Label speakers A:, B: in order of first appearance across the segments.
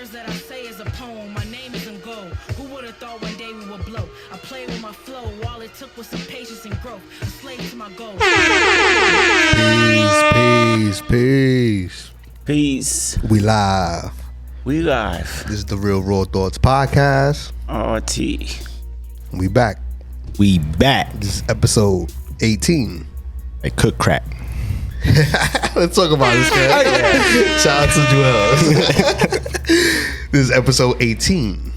A: words that I say is a poem. My name isn't gold. Who would have thought one day we would blow? I play with my flow. All it took was some patience and growth. A slave to my goals.
B: Peace.
C: We live.
B: This
C: is the Real Raw Thoughts podcast.
B: RT.
C: We back. This is episode 18.
B: They cook crack.
C: Let's talk about this, man. Shout out to Joel. This is episode 18.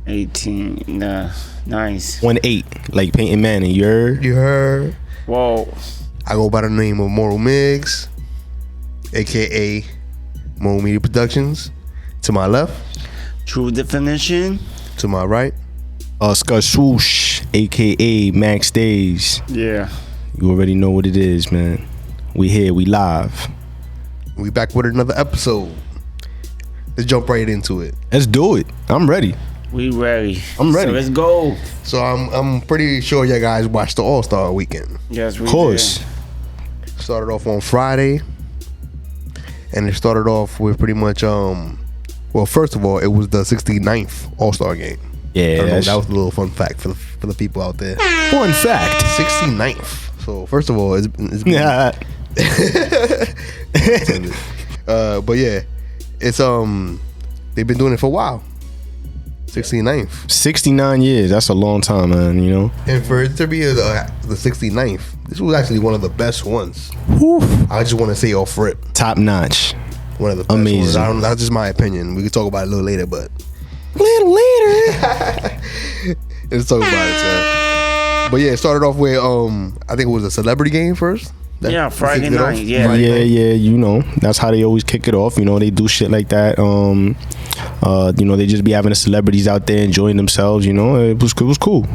B: 18. Nice.
D: 1-8, like Peyton Manning. You
C: heard?
B: Whoa.
C: I go by the name of Moral Miggs, aka Moral Media Productions. To my left.
B: True Definition.
C: To my right.
D: Oscar Swoosh, aka Max Days.
B: Yeah.
D: You already know what it is, man. We here, we live.
C: We back with another episode. Let's jump right into it.
D: Let's do it. I'm ready.
B: We ready.
D: I'm ready.
B: So let's go.
C: So I'm pretty sure you guys watched the All-Star weekend.
B: Yes, we
D: Of course.
B: did.
C: Started off on Friday. And it started off with pretty much well, first of all, it was the 69th All-Star game.
D: Yeah,
C: that was a little fun fact for the people out there.
D: Fun fact.
C: 69th. So first of all, it's been
D: Yeah.
C: but yeah, it's they've been doing it for a while. 69th.
D: 69 years. That's a long time, man, you know?
C: And for it to be the 69th, this was actually one of the best ones.
D: Whew.
C: I just want to say off rip.
D: Top notch.
C: One of the best
D: Amazing.
C: ones. That's just my opinion. We can talk about it a little later, but let's talk about it, sir. But yeah, it started off with I think it was a celebrity game first.
B: Yeah, Friday
C: kicked it
B: night.
C: off.
B: Yeah.
C: Friday night.
D: Yeah, you know. That's how they always kick it off. You know, they do shit like that. You know, they just be having the celebrities out there enjoying themselves, you know. It was cool.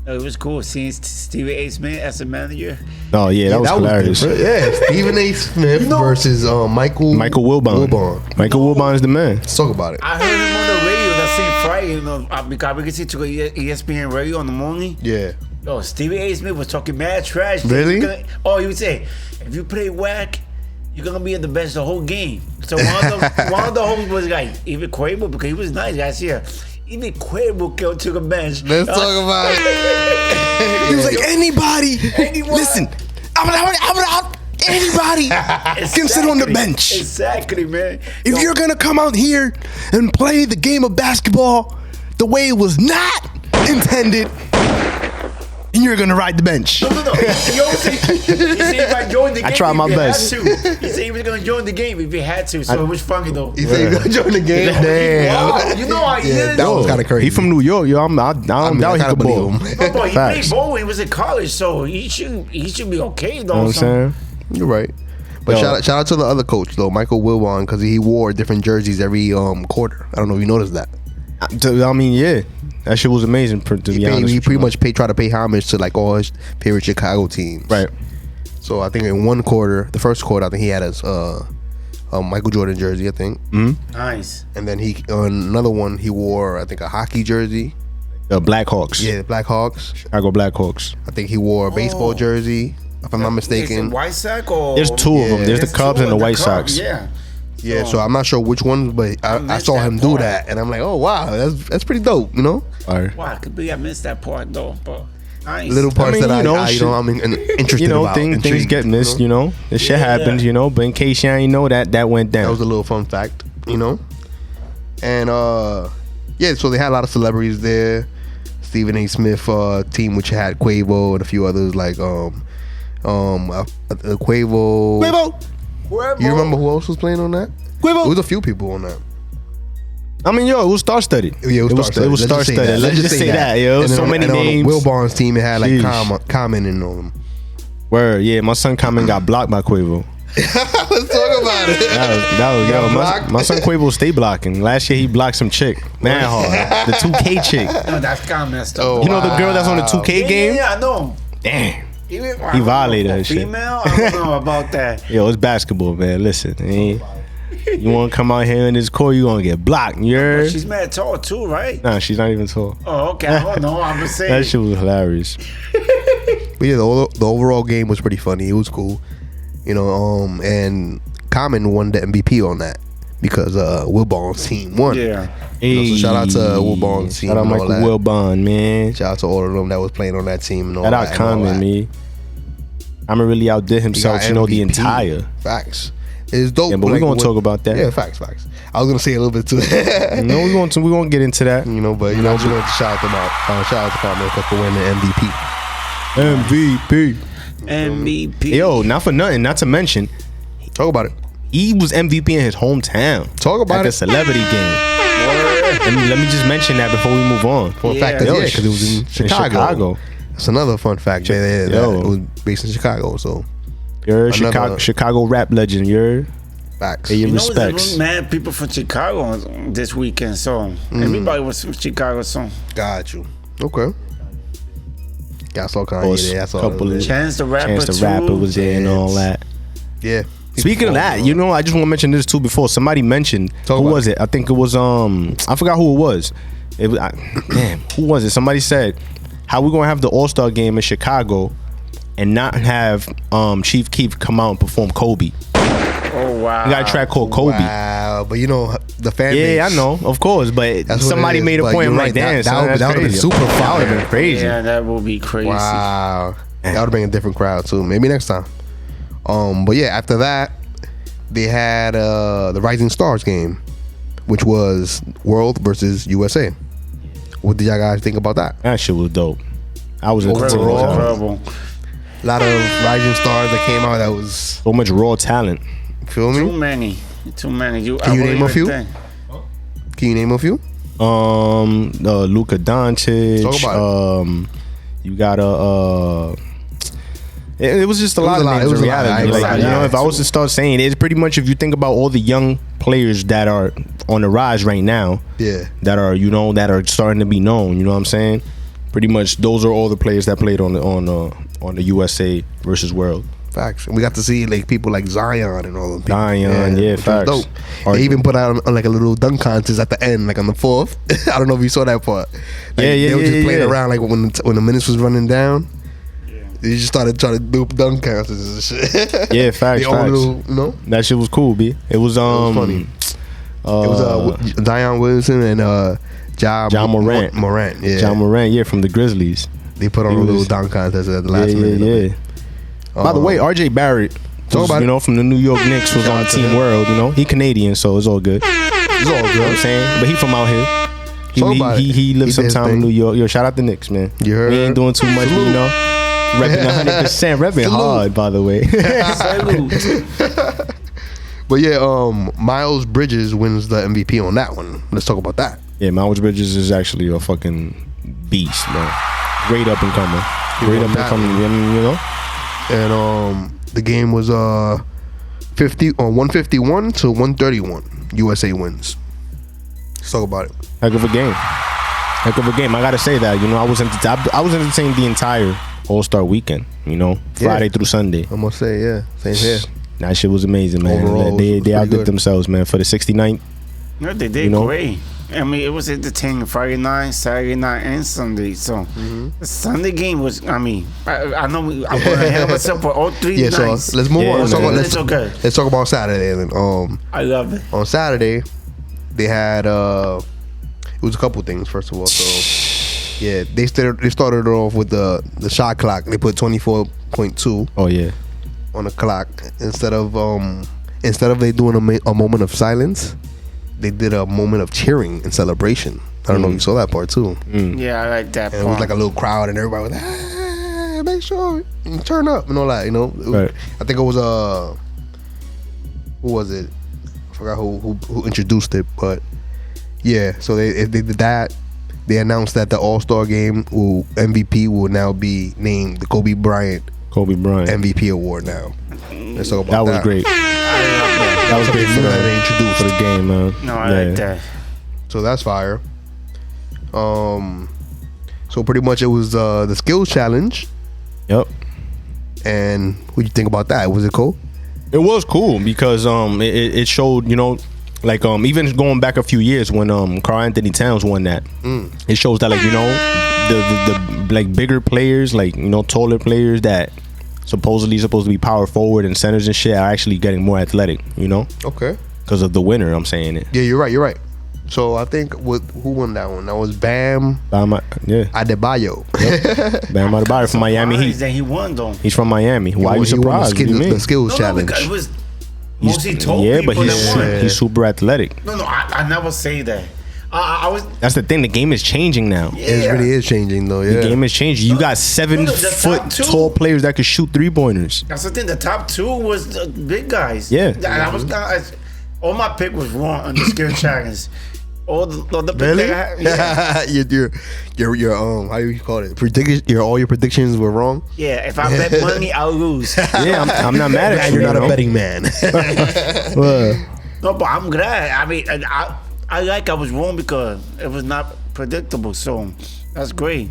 B: It was cool seeing Stevie A. Smith as a manager.
D: Oh yeah, that was hilarious.
C: Yeah, Stephen A. Smith versus Michael
D: Wilbon. Michael Wilbon is the man.
C: Let's talk about it.
B: I heard him on the radio that same Friday, you know, because we could see to ESPN radio in the morning.
C: Yeah.
B: Yo, Stevie A. Smith was talking mad trash.
C: Really?
B: He would say, if you play whack, you're gonna be at the bench the whole game. So one of the homies was like, even Quavo, because he was nice guys here. Even Quavo go to the bench.
C: Let's talk about it.
D: He was like, anybody.
B: Anyone.
D: Listen, anybody can sit on the bench.
B: Exactly, man.
D: If you're gonna come out here and play the game of basketball the way it was not intended, and you're gonna ride the bench.
B: No. He said if I joined the game,
D: I tried my best.
B: He said he was gonna join the game if he had to. So it was funny though.
C: He said he gonna join the game. Damn.
B: Wow, you know how he is.
C: That was kind of crazy.
D: He from New York, yo. I don't doubt he could ball.
B: No, but he
D: Facts.
B: played ball when he was in college, so he should be okay though.
D: You know what I'm saying?
C: You're right. But shout out to the other coach though, Michael Wilbon, because he wore different jerseys every quarter. I don't know if you noticed that.
D: I mean, yeah, that shit was amazing. To be honest,
C: He pretty much tried to pay homage to like all his favorite Chicago teams.
D: right.
C: So I think in one quarter, the first quarter, I think he had his Michael Jordan jersey, I think.
D: Mm-hmm.
B: Nice.
C: And then on another one, he wore, I think, a hockey jersey.
D: The Blackhawks.
C: Yeah, the Blackhawks.
D: Chicago Blackhawks.
C: I think he wore a baseball jersey, if I'm not
B: Is it
C: mistaken.
B: White Sox or
D: There's two of them.
C: Yeah.
D: There's the Cubs and the White Sox.
B: Yeah.
C: Yeah, so I'm not sure which ones, but I saw him do that, and I'm like, oh wow, that's pretty dope, you know.
D: All right.
B: Wow, could be I missed that part though, but nice.
C: Little parts
D: I mean,
C: that I'm interested
D: You know,
C: about.
D: things
C: intrigued,
D: get missed. You know, the shit happens. You know, but in case you ain't know that went down.
C: That was a little fun fact, you know. And yeah, so they had a lot of celebrities there. Stephen A. Smith team, which had Quavo and a few others like Quavo. You remember who else was playing on that?
D: Quavo.
C: It was a few people on that.
D: I mean, yo, it was star-studded.
C: Yeah, it was
D: star-studded. Let's just say that, yo. So many names.
C: On Wilbon's team, it had like
D: Sheesh.
C: commenting on them.
D: Word, yeah. My son Common got blocked by Quavo.
C: Let's talk about it.
D: That was yo. My son Quavo stay blocking. Last year he blocked some chick, man hard. The 2K chick.
B: No, that's kind of messed up.
C: Oh,
D: You know the girl that's on the 2K game?
B: Yeah, I know.
D: Damn.
B: He
D: violated her shit.
B: Female? I don't know about that.
D: Yo, it's basketball, man. Listen, you want to come out here in this court, you gonna get blocked. You heard?
B: She's mad tall too, right?
D: Nah, she's not even tall.
B: Oh, okay. I don't know. I'm just saying.
D: That shit was hilarious.
C: But yeah, the overall game was pretty funny. It was cool, you know. And Common won the MVP on that because Wilbon's team won.
B: Yeah.
C: So shout out to Wilbon's team.
D: Shout out
C: and all
D: Michael
C: that.
D: Wilbon, man.
C: Shout out to all of them that was playing on that team and all
D: Shout
C: that.
D: out Common, man. Common really outdid himself, you know, the
C: MVP.
D: entire.
C: Facts. It's dope.
D: Yeah, but we're gonna talk about that.
C: Yeah, facts. I was gonna say a little bit too.
D: No, we won't get into that.
C: You know, but you know, we want to shout them out. Shout out to Common for winning MVP.
B: MVP.
D: Yo, not for nothing. Not to mention,
C: Talk about it.
D: he was MVP in his hometown.
C: Talk about
D: at
C: it.
D: the celebrity game. Let me just mention that before we move on.
C: For a fact that because it was in Chicago. That's another fun fact. That it was based in Chicago. So
D: You're a Chicago rap legend. You're
C: facts.
D: Pay your
B: You know,
D: respects.
B: there's mad people from Chicago this weekend, so everybody was from Chicago, so
C: Got you. Okay. Got so
D: Course,
C: Kanye there. That's all.
D: couple of-
B: Chance the Rapper
D: Chance the
B: too.
D: Rapper was there and all that.
C: Yeah.
D: Speaking of that, you know, I just want to mention this too. Before somebody mentioned,
C: Talk
D: who
C: about
D: was it? I think it was I forgot who it was. Damn, who was it? Somebody said, "How we gonna have the All-Star game in Chicago and not have Chief Keef come out and perform Kobe?"
B: Oh wow.
D: We got a track called Kobe.
C: Wow, but you know the fan base.
D: Yeah, I know, of course, but
C: That's what
D: somebody
C: it is,
D: made a
C: but
D: point.
C: you're
D: I'm
C: right,
D: like, damn,
C: that would have been super
D: That would have
C: fire.
D: been crazy.
B: Yeah, that will be crazy.
C: Wow, that would bring a different crowd too. Maybe next time. But yeah, after that, they had the Rising Stars game, which was World versus USA. What did y'all guys think about that?
D: That shit was dope. I was
C: Overall,
D: entertained.
B: Incredible.
C: A lot of Rising Stars that came out. That was,
D: So much raw talent.
C: feel
B: Too
C: me?
B: many.
C: Can you name a few? Can you name a few?
D: Luka Doncic.
C: Talk about
D: You got it was just a lot of names
C: It was
D: in
C: a lot.
D: reality.
C: It was a
D: Like,
C: lot,
D: you know,
C: yeah.
D: if I was to start saying it's pretty much if you think about all the young players that are on the rise right now,
C: Yeah.
D: that are that are starting to be known. You know what I'm saying? Pretty much those are all the players that played on the USA versus World.
C: Facts. And we got to see like people like Zion and all of them.
D: Zion, yeah,
C: which was
D: facts.
C: dope.
D: Or-
C: They even put out like a little dunk contest at the end, like on the fourth. I don't know if you saw that part. Like,
D: Yeah,
C: They were just playing
D: yeah.
C: around like when the minutes was running down. They just started trying to do dunk contests and shit.
D: Yeah, facts,
C: They own
D: facts.
C: little, you know.
D: That shit was cool, B. It was
C: funny. It was Zion Wilson and Ja
D: Morant.
C: Morant, yeah.
D: John Morant, yeah, from the Grizzlies.
C: They put on
D: He
C: a little
D: was-
C: dunk contest at the last minute.
D: Yeah. By the way, RJ Barrett,
C: Talk about
D: you know, from the New York Knicks, was
C: Shout
D: on
C: out to
D: Team
C: him.
D: World. You know, he Canadian, so it's all good.
C: It's all
D: You know what I'm
C: good.
D: saying? But he from out here.
C: Talk about it.
D: He lives
C: He did his
D: sometime in
C: thing.
D: New York. Yo, shout out the Knicks, man.
C: You heard?
D: We ain't doing too much,
C: Salute.
D: you know. Repping 100%. Repping
C: Salute.
D: hard, by the way.
C: But yeah, Miles Bridges wins the MVP on that one. Let's talk about that.
D: Yeah, Miles Bridges is actually a fucking beast, man. Great up and coming. Great
C: won
D: up and
C: that
D: coming, you know.
C: And the game was 151 to 131. USA wins. Let's talk about it.
D: Heck of a game. Heck of a game. I gotta say that. You know, I was entertained the entire All-Star weekend. You know, Friday through Sunday.
C: I must say, yeah, same here.
D: That shit was amazing, man.
C: Overall,
D: They
C: it was pretty
D: outdid
C: good.
D: themselves, man. For the 69th.
B: No, they did
D: You know?
B: great. I mean, it was entertaining Friday night, Saturday night, and Sunday. So the Sunday game was. I mean, I know I went ahead of myself for all 3
C: Yeah, so
B: nights.
C: let's move
D: Yeah,
C: on. Let's talk
D: man.
C: about
B: It's okay.
C: let's talk about Saturday then.
B: I love it.
C: On Saturday, they had it was a couple things. First of all, so yeah, they started off with the shot clock. They put 24.2
D: Oh yeah.
C: on the clock instead of they doing a moment of silence. They did a moment of cheering and celebration. I don't know if you saw that part too.
B: Yeah, I like that.
C: And it was like a little crowd, and everybody was, "Hey, make sure you turn up," and all that. You know, It was-
D: Right.
C: I think it was who was it? I forgot who introduced it, but yeah. So they did that. They announced that the All-Star game MVP will now be named the Kobe Bryant
D: Kobe Bryant.
C: MVP award. Now, let's talk
D: That
C: about
D: was great. That was great
C: Something new that they introduced.
D: for the game, man.
B: No, I like that.
C: So that's fire. So pretty much it was the skills challenge.
D: Yep.
C: And what do you think about that? Was it cool?
D: It was cool because it showed, you know, like even going back a few years when Karl Anthony Towns won that, it shows that, like, you know, the like bigger players, like, you know, taller players that supposedly supposed to be power forward and centers and shit are actually getting more athletic, you know,
C: Okay.
D: because of the winner. I'm saying it.
C: Yeah, you're right. So I think who won that one? That was Bam
D: Yeah.
C: Adebayo.
D: Bam Adebayo from Miami Heat.
B: That he won though.
D: He's from Miami. Why are you
C: He won
D: surprised? What do you mean?
C: the skills
B: No,
C: challenge.
B: because it was mostly told
D: Yeah,
B: people
D: but
B: that won.
D: he's super athletic.
B: No, I never say that. I was.
D: That's the thing. The game is changing now.
C: It really is changing though. Yeah.
D: The game is changing. You got 7
B: the
D: foot
B: top two-
D: tall players that can shoot 3-pointers.
B: That's the thing. The top 2 was the big guys.
D: Yeah.
B: And I was all my pick was wrong on the skill challenge. All the pick
C: Really?
B: that I had, yeah.
C: your how do you call it? All your predictions were wrong.
B: Yeah, if I bet money, I'll lose.
D: Yeah, I'm not mad at
C: Glad
D: you.
C: you're not
D: you
C: a
D: know?
C: betting man.
B: No, but I'm glad. I mean, I was wrong because it was not predictable. So that's great.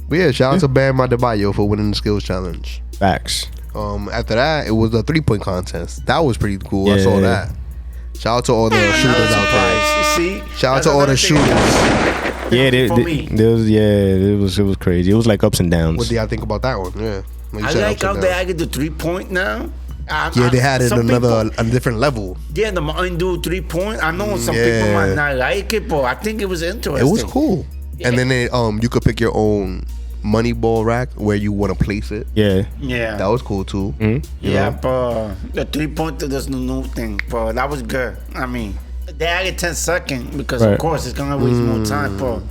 C: But yeah, shout out to Bam Adebayo for winning the skills challenge.
D: Facts.
C: After that, it was a 3-point contest. That was pretty cool. I
D: Yeah.
C: saw that. Shout out to all the shooters out there.
B: You see?
C: Shout out
B: That's
C: to all
B: another
C: the
B: thing.
C: shooters.
D: Yeah,
B: For me.
D: it was crazy. It was like ups and downs.
C: What do y'all think about that one? Yeah. When you
B: I
C: said
B: like
C: ups
B: how
C: and
B: they
C: downs.
B: added the 3-point now.
C: Yeah, they had it
B: Some
C: a
B: people-
C: different level.
B: Yeah, the Mountain Dew 3-point. I know some
C: Yeah.
B: people might not like it, but I think it was interesting.
C: It was cool. And then they, you could pick your own money ball rack where you want to place it.
D: Yeah.
B: Yeah.
C: That was cool too.
B: Yeah, but the 3-point, there's no new thing, but that was good. I mean, they added 10 seconds because,
D: Right.
B: of course, it's going to waste more time, but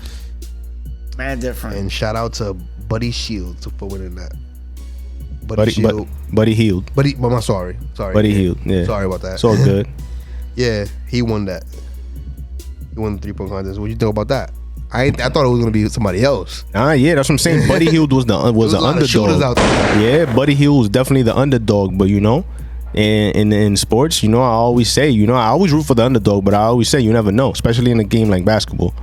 B: man, different.
C: And shout out to Buddy Shields for winning that.
D: Buddy Hield.
C: But I'm sorry.
D: Buddy Hield. Yeah.
C: Sorry about that.
D: It's all good.
C: Yeah, he won that. He won the 3-point contest. What you think about that? I thought it was gonna be somebody else.
D: Yeah, that's what I'm saying. Buddy Hield was the
C: There was
D: the
C: a lot of shooters
D: underdog.
C: out there.
D: Yeah, Buddy Hield was definitely the underdog. But you know, in sports, you know, I always say, you know, I always root for the underdog, but I always say you never know, especially in a game like basketball.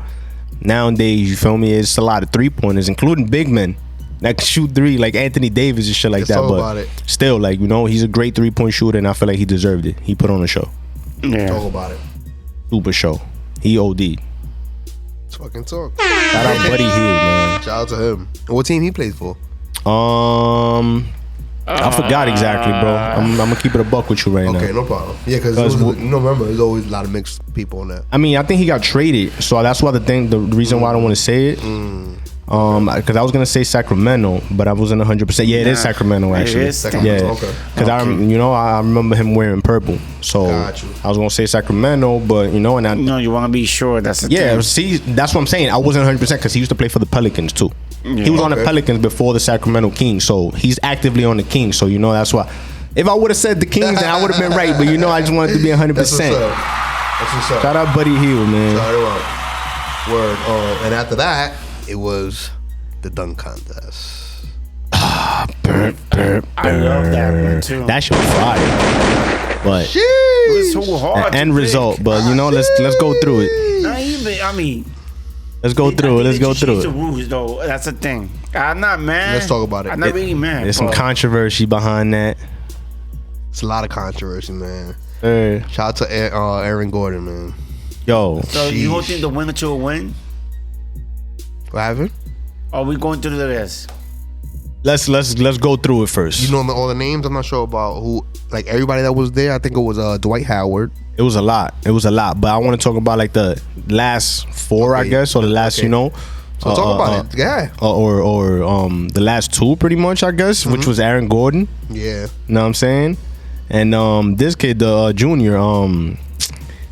D: Nowadays, you feel me? It's a lot of 3-pointers, including big men that can shoot 3, like Anthony Davis and shit like
C: It's
D: that.
C: all
D: But
C: about it.
D: still, like, you know, he's a great 3-point shooter, and I feel like he deserved it. He put on a show,
B: Yeah.
C: Talk about it.
D: super show. He OD'd.
C: Let's fucking talk.
D: Shout out Buddy Hield, man.
C: Shout out to him. And what team he plays for?
D: I forgot exactly, bro. I'm gonna keep it a buck with you right now.
C: Okay, no problem. Yeah, because remember, there's always a lot of mixed people on that.
D: I mean, I think he got traded, so that's why the reason why I don't want to say it. Because I was gonna say Sacramento, but I wasn't 100%. Yeah, it is
B: Nah,
D: Sacramento
B: it
D: actually.
B: is
C: Sacramento,
D: Yeah,
C: okay.
D: because I remember him wearing purple, so
C: Got you.
D: I was gonna say Sacramento, but you know, and I
B: No, you want to be sure. That's the
D: yeah,
B: thing.
D: see, that's what I'm saying. I wasn't 100% because he used to play for the Pelicans too. He was on the
C: Okay.
D: Pelicans before the Sacramento Kings, so he's actively on the Kings. So you know that's why. If I would have said the Kings, then I would have been right. But you know, I just wanted to be 100%.
C: That's what's up. That's what's up.
D: Shout out Buddy Hield, man.
C: Shout out. Word. And after that, it was the dunk contest.
B: I love that one too.
D: That shit was fire. But
B: It was so hard. to
D: end
B: pick.
D: result. But you know, let's go through it.
B: Not even. I mean,
D: Let's go through it. Let's go through
B: The
D: it.
B: rules, though. That's the thing. I'm not mad.
C: Let's talk about it.
B: I'm not really mad.
D: There's some
B: but
D: controversy behind that.
C: It's a lot of controversy, man.
D: Uh,
C: Shout out to Aaron Gordon, man.
D: yo,
B: So you don't
C: Sheesh.
B: think the winner to a win?
C: What happened?
B: Or we going through the rest?
D: let's go through it first.
C: You know all the names? I'm not sure about who. Like everybody that was there. I think it was Dwight Howard.
D: It was a lot. It was a lot. But I want to talk about like the last four, I
C: Okay.
D: guess, or the last,
C: Okay.
D: you know.
C: So talk about it. Yeah.
D: Or the last two, pretty much, I guess,
C: Mm-hmm.
D: which was Aaron Gordon.
C: Yeah.
D: You know what I'm saying? And this kid, the junior,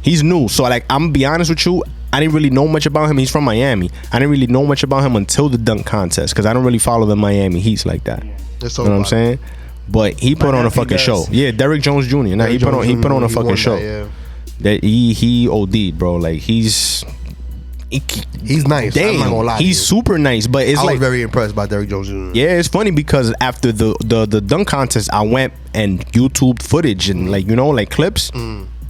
D: he's new. So like, I'm gonna be honest with you, I didn't really know much about him. He's from Miami. I didn't really know much about him until the dunk contest because I don't really follow the Miami Heats like that.
C: Let's
D: You
C: talk
D: know what I'm
C: about
D: saying? But he put on a
B: nephew
D: fucking
B: does.
D: show. Yeah, Derrick Jones Jr. Nah, he put on a fucking show.
C: Yeah.
D: That he OD'd, bro. Like he's
C: nice. I'm not gonna lie.
D: he's
C: to you.
D: super nice. But it's
C: I
D: like
C: was very impressed by Derrick Jones Jr.
D: yeah, it's funny because after the dunk contest, I went and YouTube footage and like you know like clips.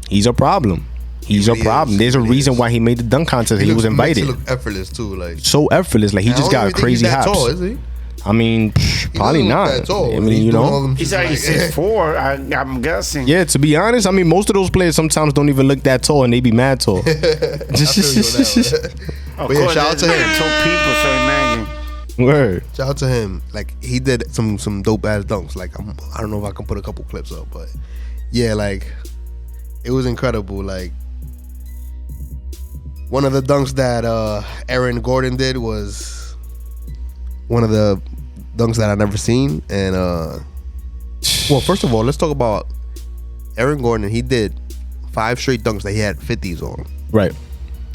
D: He's a problem. He's
C: really
D: a problem.
C: is.
D: There's a
C: He really
D: reason
C: is.
D: why he made the dunk contest. He was
C: Makes
D: invited.
C: it look effortless too. Like
D: So effortless. Like he
C: I
D: just
C: don't
D: got
C: even think
D: crazy
C: he's that
D: hops.
C: tall, is he?
D: I mean,
C: He
D: probably
C: doesn't look
D: not.
C: that tall.
D: I
C: He's
D: mean, you
C: doing all
D: know.
C: them
B: He's
C: shit
B: already
C: like-
B: 6'4". I'm guessing.
D: Yeah, to be honest, I mean, most of those players sometimes don't even look that tall and they be mad tall.
C: I feel you on that one.
B: Of
C: But yeah,
B: course,
C: shout out to
B: there's
C: him.
B: two people, so imagine.
D: Word.
C: Shout out to him. Like he did some dope ass dunks. Like I don't know if I can put a couple clips up, but yeah, like it was incredible. Like One of the dunks that Aaron Gordon did was one of the dunks that I never seen. And well, first of all, let's talk about Aaron Gordon. He did 5 straight dunks that he had 50s on.
D: Right.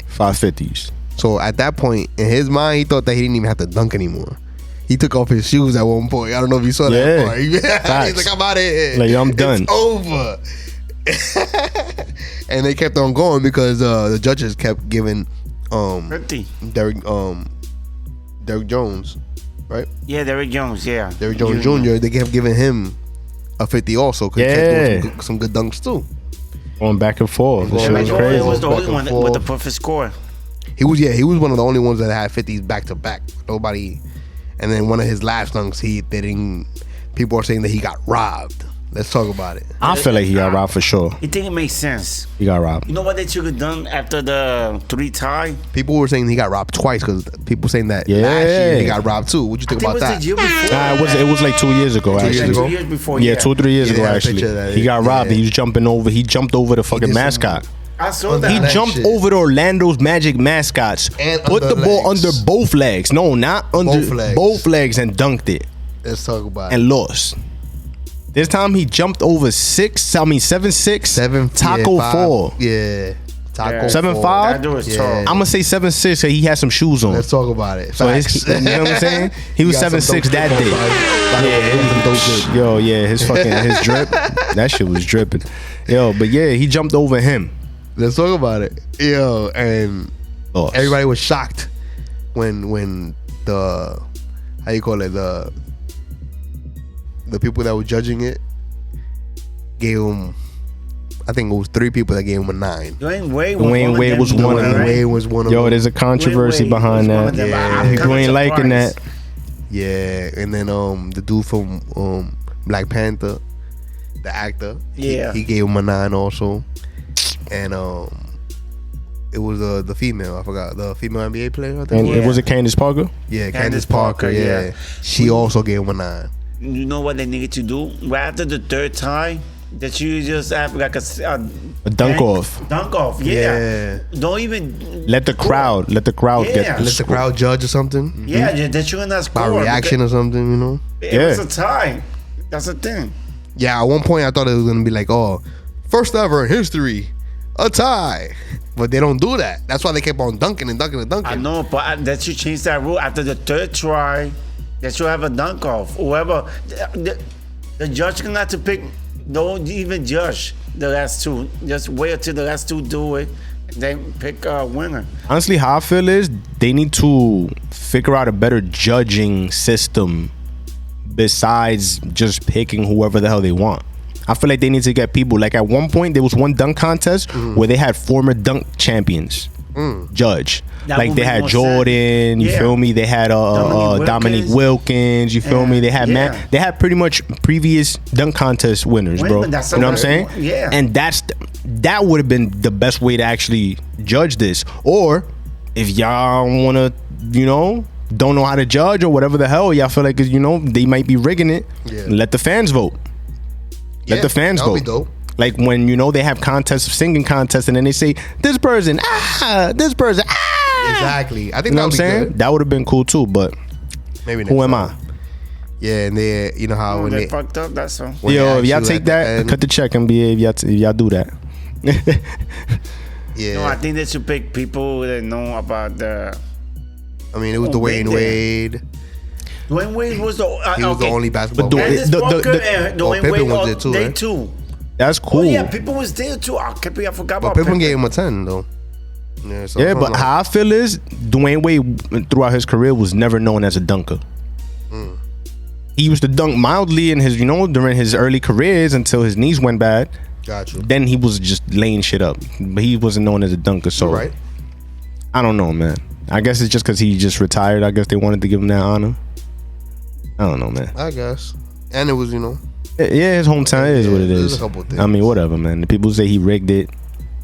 D: 5 50s.
C: So at that point, in his mind, he thought that he didn't even have to dunk anymore. He took off his shoes at one point. I don't know if you saw that part. He's like, I'm out of here.
D: Like, I'm done.
C: It's over. And they kept on going because the judges kept giving
B: 50.
C: Derrick Jones, right?
B: Yeah, Derrick Jones. Yeah,
C: Derrick Jones Jr. They kept giving him a 50 also. Cause he kept doing some good dunks too.
D: Going back and forth. This shit was
B: Derrick
D: crazy.
B: Jones was the only one with the perfect score.
C: He was one of the only ones that had 50s back to back. Nobody. And then one of his last dunks, people are saying that he got robbed. Let's talk about it.
D: I feel like he got robbed for sure.
B: You think it makes sense?
D: He got robbed.
B: You know what they should have done after the 3 tie?
C: People were saying he got robbed twice because people saying that last year he got robbed too. What you think about that?
B: The year before.
D: It was like 2 years ago.
C: 2 years ago?
B: 2 years before.
D: Yeah, 2 or 3 years ago.
C: I had a
D: Actually,
C: picture of that.
D: he got robbed.
C: Yeah.
D: He was jumping over. He jumped over the fucking
C: did
D: mascot.
B: I saw that.
D: He
C: that
D: jumped
C: shit.
D: over the Orlando's Magic mascots,
C: And
D: put the
C: under
D: ball
C: legs.
D: under both legs. No, not under
C: Both legs.
D: and dunked it
C: Let's talk about it.
D: and lost. This time he jumped over 7'6", Taco 4.
C: Yeah. Taco
B: Yeah.
D: 7'5".
B: That dude was tall.
D: I'm gonna say 7'6" because he had some shoes on.
C: Let's talk about it.
D: So
C: Facts.
D: you know what I'm saying? He was
C: got some
D: 7'6"
C: dope
D: that
C: shit
D: day.
C: on,
D: Yo, yeah, his drip, that shit was dripping. Yo, but yeah, he jumped over him.
C: Let's talk about it. Yo, and
D: Lost.
C: everybody was shocked when the how you call it, the people that were judging it gave him, I think it was 3 people that gave him a 9.
B: Dwayne Wade
D: was one of them.
C: Dwayne Wade was one of
D: Yo,
C: them.
D: there's a controversy
B: Wade
D: behind
B: was one
D: that.
B: of them.
C: Yeah.
B: I'm kinda
D: People ain't liking that.
B: surprised.
C: Yeah, and then the dude from Black Panther, the actor,
B: Yeah.
C: he gave him a 9 also, and it was the female, I forgot, the female NBA player, I think.
D: And
B: Yeah.
D: it was it Candace Parker?
C: Yeah,
B: Candace
C: Candace Parker.
B: Parker,
C: Yeah,
B: yeah.
C: she also gave him a 9.
B: You know what they needed to do? Right after the 3rd tie, that you just have like
D: A dunk off.
B: Dunk off, yeah. Don't even
D: Let the crowd
B: Yeah.
D: get
C: Let the crowd judge or something.
B: Yeah, that you're not
C: By
B: score.
C: reaction or something, you know.
B: It
D: Yeah.
B: was a tie. That's the thing.
C: Yeah, at one point I thought it was gonna be like, oh, first ever in history, a tie. But they don't do that. That's why they kept on dunking and dunking and dunking.
B: I know, but that you change that rule after the 3rd try. That you have a dunk off. Whoever the judge can have to pick. Don't even judge the last 2. Just wait until the last 2 do it, then pick a winner.
D: Honestly, how I feel is they need to figure out a better judging system besides just picking whoever the hell they want. I feel like they need to get people, like at one point there was one dunk contest where they had former dunk champions judge.
B: That
D: Like
B: would
D: they
B: make
D: had
B: more
D: Jordan,
B: sense.
D: you
B: Yeah.
D: feel me? They had Dominique Wilkins, you feel me? They had
B: Yeah.
D: they had pretty much previous dunk contest winners, bro.
B: Women, that's
D: You know what I'm
B: a-
D: saying?
B: yeah.
D: And that would have been the best way to actually judge this. Or if y'all wanna, don't know how to judge or whatever the hell, y'all feel like they might be rigging it.
C: Yeah.
D: Let the fans vote. Let
C: Yeah,
D: the fans
C: that would
D: vote.
C: be dope.
D: Like when they have contests, singing contests, and then they say this person, this person,
C: Exactly. I think
D: You know what I'm
C: that would be
D: saying?
C: good.
D: That would have been cool too. But
C: Maybe
D: who
C: next
D: am
C: time.
D: I?
C: Yeah, and they, you know how when
B: They
C: they
B: fucked up. That's all.
C: when they
D: Yo,
C: ask
D: if y'all
C: you
D: take
C: at the
D: that,
C: end-
D: cut the check and be if y'all do that.
C: Yeah,
B: No, I think they should pick people that know about the.
C: I mean, it was
B: Oh,
C: Dwayne
B: Wade
C: Wade.
B: Dwayne Wade was the.
C: He was the only basketball
D: But
C: player.
B: Candace
D: The-
B: Parker and Dwayne
C: Pippen
B: Wade
C: was
B: all
C: there too,
B: day
C: right?
B: too.
D: That's cool.
B: Oh yeah, people was there too. I forgot
C: But
B: about
C: Pippen gave him a 10 though. Yeah, so
D: Yeah,
C: I don't
D: but
C: know.
D: how I feel is Dwayne Wade throughout his career was never known as a dunker. He used to dunk mildly in his, during his early careers until his knees went bad.
C: Got you.
D: Then he was just laying shit up, but he wasn't known as a dunker. So
C: You're right.
D: I don't know, man. I guess it's just because he just retired. I guess they wanted to give him that honor. I don't know, man.
C: I guess. And it was,
D: Yeah, his hometown is what it
C: there's
D: is.
C: a couple things.
D: I mean, whatever, man. The people say he rigged it.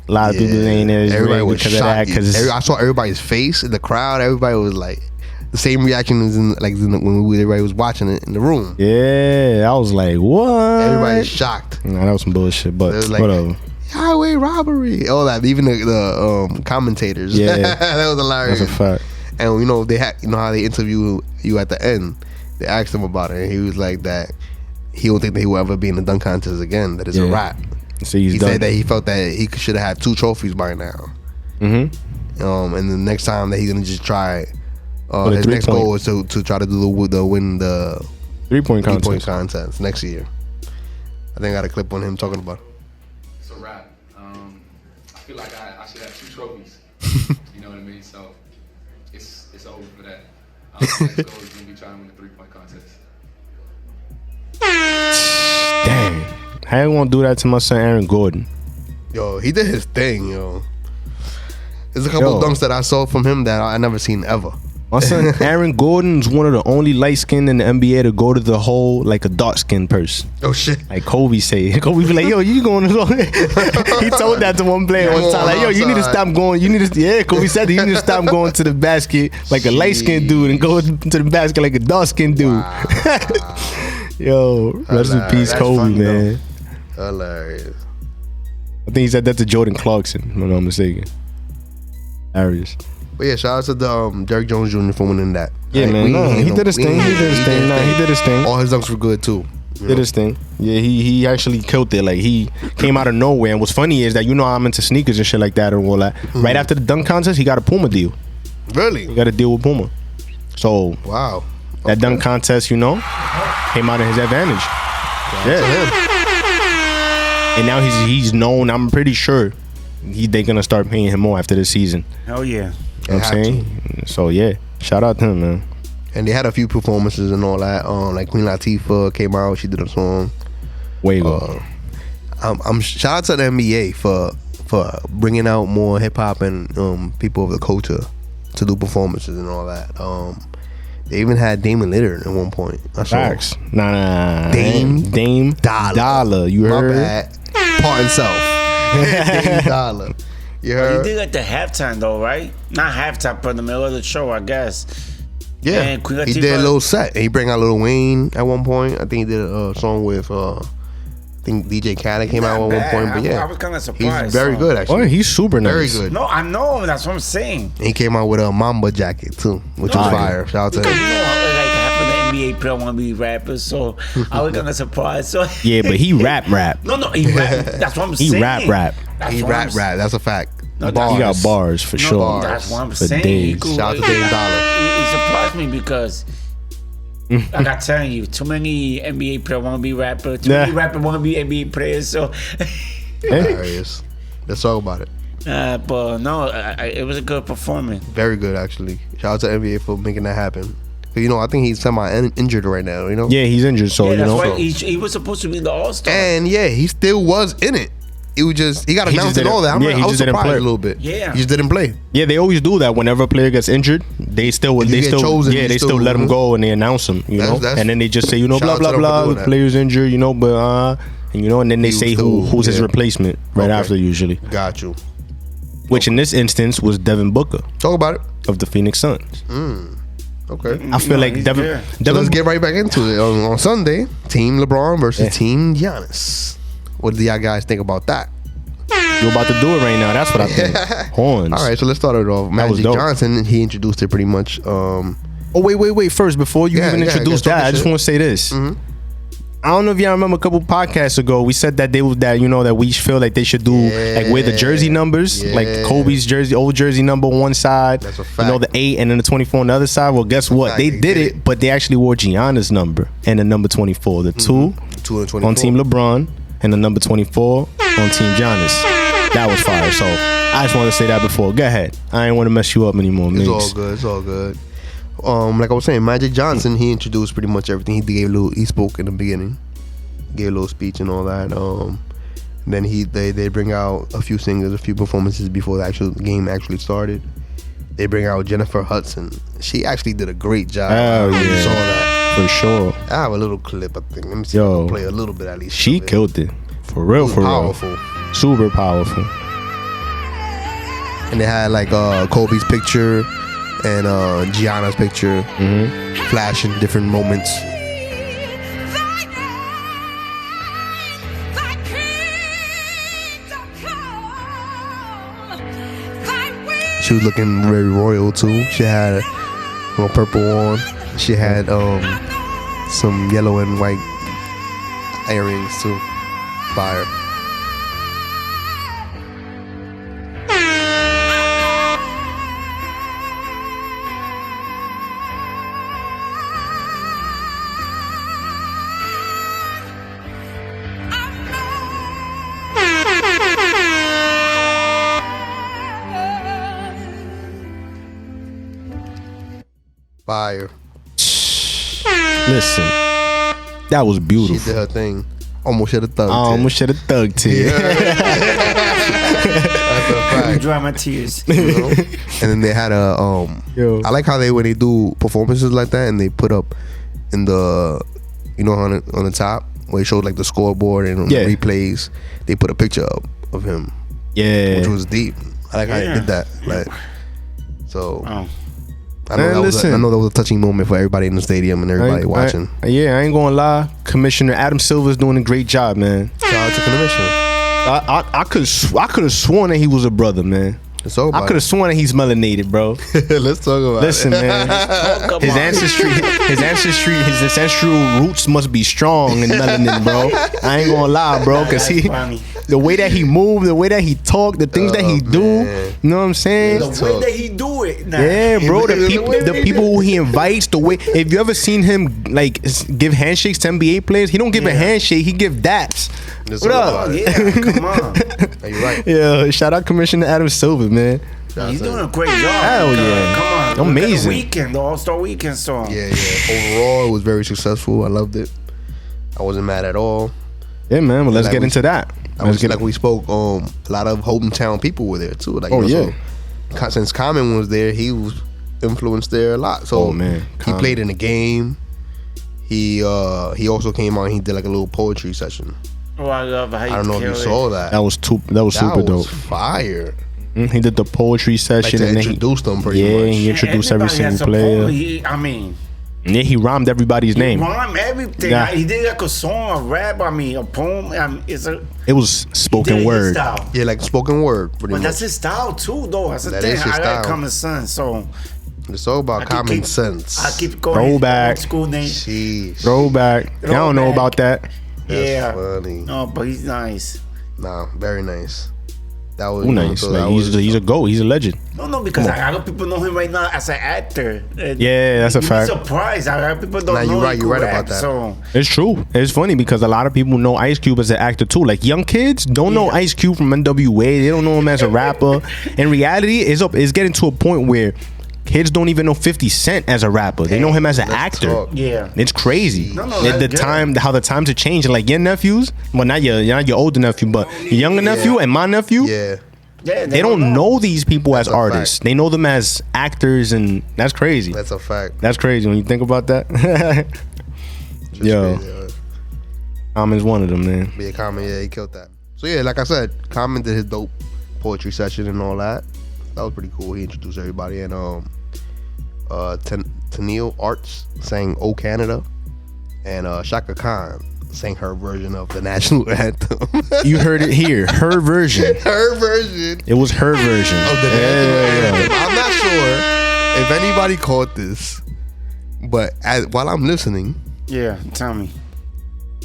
D: A lot of people saying it's
C: everybody
D: rigged
C: was
D: because of that.
C: shocked.
D: Because
C: I saw everybody's face in the crowd. Everybody was like, the same reaction as when everybody was watching it in the room.
D: yeah, I was like, what?
C: Everybody's shocked.
D: Nah, that was some bullshit, but
C: It was like,
D: whatever.
C: highway robbery, all that. Even the commentators.
D: Yeah.
C: That was hilarious.
D: That's a fact.
C: And you know they had, you know how they interview you at the end. They asked him about it, and he was like that. He don't think that he will ever be in the dunk contest again. That is a wrap.
D: So
C: He
D: done.
C: said that he felt that he should have had 2 trophies by now.
D: Mm-hmm.
C: And the next time that he's gonna just try.
D: the
C: His next
D: 3-point.
C: goal is to try to do the win the
D: 3-point
C: 3-point
D: contest.
C: contest next year. I think I got a clip on him talking about it.
E: It's a wrap. I feel like I should have 2 trophies. You know what I mean? So it's over for that. Next goal is gonna be trying to win the 3-point contest.
D: Dang. How you want to do that to my son Aaron Gordon?
C: Yo, he did his thing, yo. There's a couple
D: Yo.
C: dunks that I saw from him that I never seen ever.
D: My son Aaron Gordon's one of the only light skinned in the NBA to go to the hole like a dark skinned person.
C: Oh shit.
D: Like Kobe say. Kobe be like, yo, you going to he told that to one player one time. Like, yo, you need to stop going. Kobe said that you need to stop going to the basket like a light skinned dude and go to the basket like a dark skinned dude. Yo, rest in peace,
B: That's
D: Kobe,
B: funny,
D: man.
C: Hilarious.
D: I think he said that to Jordan Clarkson, if I'm not mistaken. Hilarious.
C: But yeah, shout out to the Derrick Jones Jr. for winning that.
D: Yeah,
C: Like,
D: man. No, he did his thing. He did his thing. Nah, he did his thing.
C: All his dunks were good too. You
D: Did
C: know?
D: his thing. Yeah, he actually killed it. Like he came out of nowhere. And what's funny is that I'm into sneakers and shit like that and all that. Right after the dunk contest, he got a Puma deal.
C: Really?
D: He got a deal with Puma. So
C: Wow.
D: that dunk contest, came out in his advantage. Yeah. And now he's known. I'm pretty sure they're gonna start paying him more after this season.
B: Hell yeah.
D: You know what I'm
C: Have
D: saying? So yeah, shout out to him, man.
C: And they had a few performances and all that. Like Queen Latifah came out, she did a song.
D: Fuego.
C: I'm shout out to the NBA for bringing out more hip hop and people of the culture to do performances and all that. They even had Damon Lillard at one point. I saw.
D: Facts. Nah.
C: Dame
D: Dollar. You
C: My
D: heard?
C: bad. Part and self. Dame Dollar. You
B: He
C: heard?
B: did at the halftime though, right? Not halftime, but in the middle of the show, I guess.
C: Yeah.
B: And Queen
C: He
B: Latifah-
C: did a little set. And he bring out Lil Wayne at one point. I think he did a song with I think DJ Khaled came out at one point. But yeah,
B: I was kind of surprised.
C: he's very
B: so.
C: good actually.
D: Oh, he's super
C: Very
D: nice.
C: good.
B: No, I know. That's what I'm saying.
C: And he came out with a Mamba jacket too, which was
B: No,
C: fire. Shout out to
B: Because
C: him.
B: you know, like half of the NBA player want to be rappers, so I was kind of surprised. So
D: Yeah, but he rap.
B: No, he rap. That's what I'm
D: He
B: saying.
D: rap.
B: That's
C: He
B: what
C: rap.
B: I'm-
C: That's a fact.
B: No,
D: He got
B: Bars.
D: bars for sure.
C: bars.
B: That's what I'm
D: For
B: saying.
D: days.
B: He could-
C: Shout out to Dame Dollar.
B: He surprised me because, like I'm telling you, too many NBA players want to be rappers. Too many
D: Yeah.
B: rappers want to be NBA players. So,
C: Hilarious. Let's talk about it.
B: but no, it was a good performance.
C: Very good actually. Shout out to NBA for making that happen. I think he's semi-injured right now.
D: Yeah, he's injured, so
B: Yeah, that's why
C: so-
B: he was supposed to be the All Star.
C: And yeah, he still was in it. It was just he got
D: He just
C: announced and
D: didn't-
C: all that.
D: yeah, he
C: I was
D: just didn't
C: surprised
D: play.
C: a little bit.
B: Yeah.
C: he just didn't play.
D: Yeah, they always do that. Whenever a player gets injured, they still
C: you get chosen, you
D: they still
C: still-
D: let him go and they announce him,
C: That's-
D: and then they just say,
C: shout
D: blah
C: out to
D: blah
C: them for
D: blah,
C: doing
D: the
C: that.
D: player's injured, but and then they
C: He
D: say
C: was still-
D: who's his
C: yeah.
D: replacement right
C: Okay.
D: after usually,
C: Got you.
D: which in this instance was Devin Booker
C: Talk about it.
D: of the Phoenix Suns.
C: Okay.
D: I feel like
B: he's
D: Devin,
B: good.
C: So let's get right back into it. On Sunday, Team LeBron versus
D: Yeah.
C: Team Giannis. What do y'all guys think about that?
D: you're about to do it right now. That's what I think. Horns.
C: All right, so let's start it off.
D: was
C: Magic
D: dope.
C: Johnson, he introduced it pretty much.
D: Oh wait. First, before you
C: Yeah,
D: even
C: yeah,
D: introduce
C: talk
D: that,
C: your
D: I just
C: shit.
D: want to say this. I don't know if y'all remember a couple podcasts ago, we said that that we feel like they should do like wear the jersey numbers, like
C: Yeah.
D: Kobe's jersey, old jersey number on one side,
C: That's a fact.
D: the 8 and then the 24 on the other side. Well, guess what?
C: fact.
D: They
C: They
D: did
C: did
D: it, but they actually wore Gianna's number and the number 24, the 2
C: 2 and 24.
D: on Team LeBron and the number 24 on Team Giannis. That was fire. So I just wanted to say that before. Go ahead. I ain't want to mess you up anymore,
C: It's
D: Migs.
C: all good. It's all good. Like I was saying, Magic Johnson, he introduced pretty much everything. He spoke in the beginning, gave a little speech and all that. Then they bring out a few singers, a few performances before the actual game actually started. They bring out Jennifer Hudson. She actually did a great job.
D: Oh,
C: I
D: yeah.
C: saw that.
D: For sure.
C: I have a little clip, I think. Let me see if I
D: Yo.
C: can play a little bit at least.
D: She
C: of it.
D: killed it. For real,
C: It was
D: for
C: powerful.
D: real. Super powerful.
C: And they had like Kobe's picture and Gianna's picture flashing different moments. She was looking very royal too. She had purple on. She had some yellow and white earrings too. Fire. Fire.
D: Listen, that was
C: She
D: beautiful.
C: did her thing. Almost shed a thug.
D: I almost shed a thug tear.
C: That's a
B: You
C: fact.
B: dry my tears.
C: You know? And then they had a
D: Yo.
C: I like how when they do performances like that and they put up in the on the top where it showed like the scoreboard and on
D: Yeah.
C: the replays, they put a picture up of him,
D: Yeah.
C: which was deep. I like how they
B: Yeah.
C: did that. Like, so
B: Oh.
C: I know
D: Man,
C: that
D: listen.
C: I know that was a touching moment for everybody in the stadium and everybody watching.
D: I ain't gonna lie. Commissioner Adam Silver's doing a great job, man.
C: Shout out to Commissioner.
D: I could have sworn that he was a brother, man.
C: Let's talk about
D: I could have sworn that he's melanated, bro.
C: it. Let's talk about
D: Listen,
C: it.
D: man.
B: Come
D: His
B: on.
D: his ancestral roots must be strong in melanin, bro. I ain't gonna lie, bro, because
B: That's funny.
D: the way that he moved, the way that he talked, the things that he do,
C: man.
D: you know what I'm saying?
B: The way that he do it. Nah.
D: Yeah, bro.
C: The way
D: The people who he invites, the way. If you ever seen him like give handshakes to NBA players, he don't give a
B: Yeah.
D: handshake. He give daps.
C: Let's
D: What
C: talk
D: up?
C: about it.
B: Yeah, come on.
C: Are you right?
D: Yeah, shout out Commissioner Adam Silver, man.
B: He's doing a great job.
D: Hell yeah.
B: Come on. Look at
D: Amazing.
B: The weekend, the All-Star Weekend song.
C: Yeah. Overall, it was very successful. I loved it. I wasn't mad at all.
D: Yeah, man. Well, let's
C: Like
D: get
C: we-
D: into that.
C: I was like we spoke. A lot of hometown people were there too. Like,
D: Oh,
C: so since Common was there, he was influenced there a lot. So
D: Oh, man.
C: he
D: Common.
C: played in the game. He also came out and he did like a little poetry session.
B: Oh, I love how you
C: I don't know if you
B: kill it.
C: saw that.
D: That was super
C: That
D: dope.
C: was fire.
D: He did the poetry
C: Like
D: session
C: to
D: and then
C: introduce them pretty
D: yeah,
C: much.
D: he introduced every
B: Everybody has
D: single
B: a
D: player.
B: poem. I mean,
D: Yeah, he rhymed everybody's name.
B: rhyme everything.
D: Yeah.
B: He did like a song, a rap. I mean, a poem. I mean, it's a
D: It was
B: he did
D: spoken
B: his
D: word.
B: style.
C: Yeah, like spoken word pretty
B: But
C: much.
B: that's his style too, though. That's the
C: That
B: thing.
C: is his
B: I
C: style.
B: like common sense, so
C: It's all about
B: I
C: common
B: keep-
C: sense.
B: I keep going.
D: Throwback.
B: School name.
C: Jeez.
D: Throwback. I don't know
B: Throwback.
D: about that.
C: That's
B: Yeah.
C: funny.
B: No, but he's nice.
C: Nah, very nice. That was
D: Who nice?
C: so
D: Like,
C: that
D: he's a GOAT. He's a legend.
B: No, because a lot of people know him right now as an actor.
D: Yeah, that's a
B: You'd
D: fact.
B: be surprised. A lot of people don't
C: Nah,
B: know
C: you're
B: he
C: right,
B: could
C: you're right
B: rap,
C: about that.
B: So
D: It's true. It's funny because a lot of people know Ice Cube as an actor too. Like young kids don't know
B: Yeah.
D: Ice Cube from NWA. They don't know him as a rapper. In reality, it's getting to a point where kids don't even know 50 Cent as a rapper. They know him as an
C: Let's
D: actor.
C: talk.
B: yeah.
D: It's crazy.
B: No,
D: the
B: that's
D: time, how the times are changing. Like your nephews, well, not your older nephew, but your younger nephew and my nephew.
C: Yeah.
B: Yeah,
D: They don't know these people as
C: a
D: artists.
C: fact.
D: They know them as actors, and that's crazy.
C: That's a fact.
D: That's crazy when you think about that.
C: Just
D: Yo,
C: crazy,
D: Common's one of them, man.
C: yeah, Common, yeah, he killed that. So yeah, like I said, Common did his dope poetry session and all that. That was pretty cool. He introduced everybody, and Tennille Arts sang "Oh Canada," and Shaka Khan sang her version of the national anthem.
D: You heard it here. Her version.
C: Her version
D: It was her version.
C: of the national anthem. I'm not sure if anybody caught this, but while I'm listening,
B: Yeah, tell me.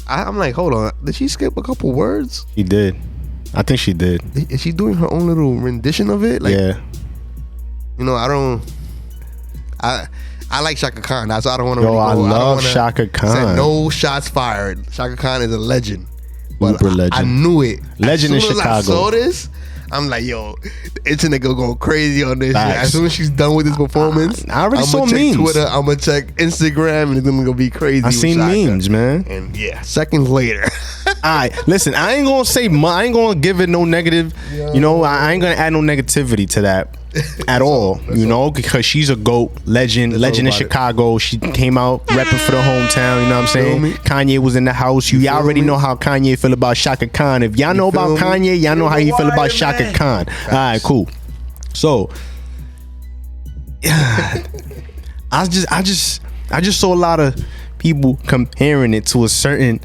C: I'm like, hold on, did she skip a couple words?
D: She did. I think she did.
C: Is she doing her own little rendition of it? Like,
D: Yeah.
C: you know, I like Shaka Khan. That's why I don't want to.
D: Yo, I love Shaka Khan.
C: No shots fired. Shaka Khan is a legend. But
D: Uber legend.
C: I knew it.
D: Legend in
C: as soon as
D: Chicago.
C: I saw this, I'm like, yo, the internet gonna go crazy on this shit.
D: Facts.
C: As soon as she's done with this performance,
D: I already saw
C: I'ma check
D: memes.
C: Twitter, I'm gonna check Instagram, and it's gonna be crazy.
D: I
C: with
D: seen
C: Shaka.
D: memes, man.
C: And yeah, seconds later,
D: Alright, listen, I ain't gonna say I ain't gonna give it no negative. You know, I ain't gonna add no negativity to that at all. You know, because she's a GOAT, legend in
C: about it.
D: Chicago. She came out repping for the hometown. You know what I'm saying?
C: me?
D: Kanye was in the house. Y'all already
C: me?
D: know how Kanye feel about Shaka Khan. If y'all know about
C: feel me?
D: Kanye, y'all know how you feel about
B: Wire,
D: Shaka
B: man.
D: Khan. Alright, cool. So, I just saw a lot of people comparing it to a certain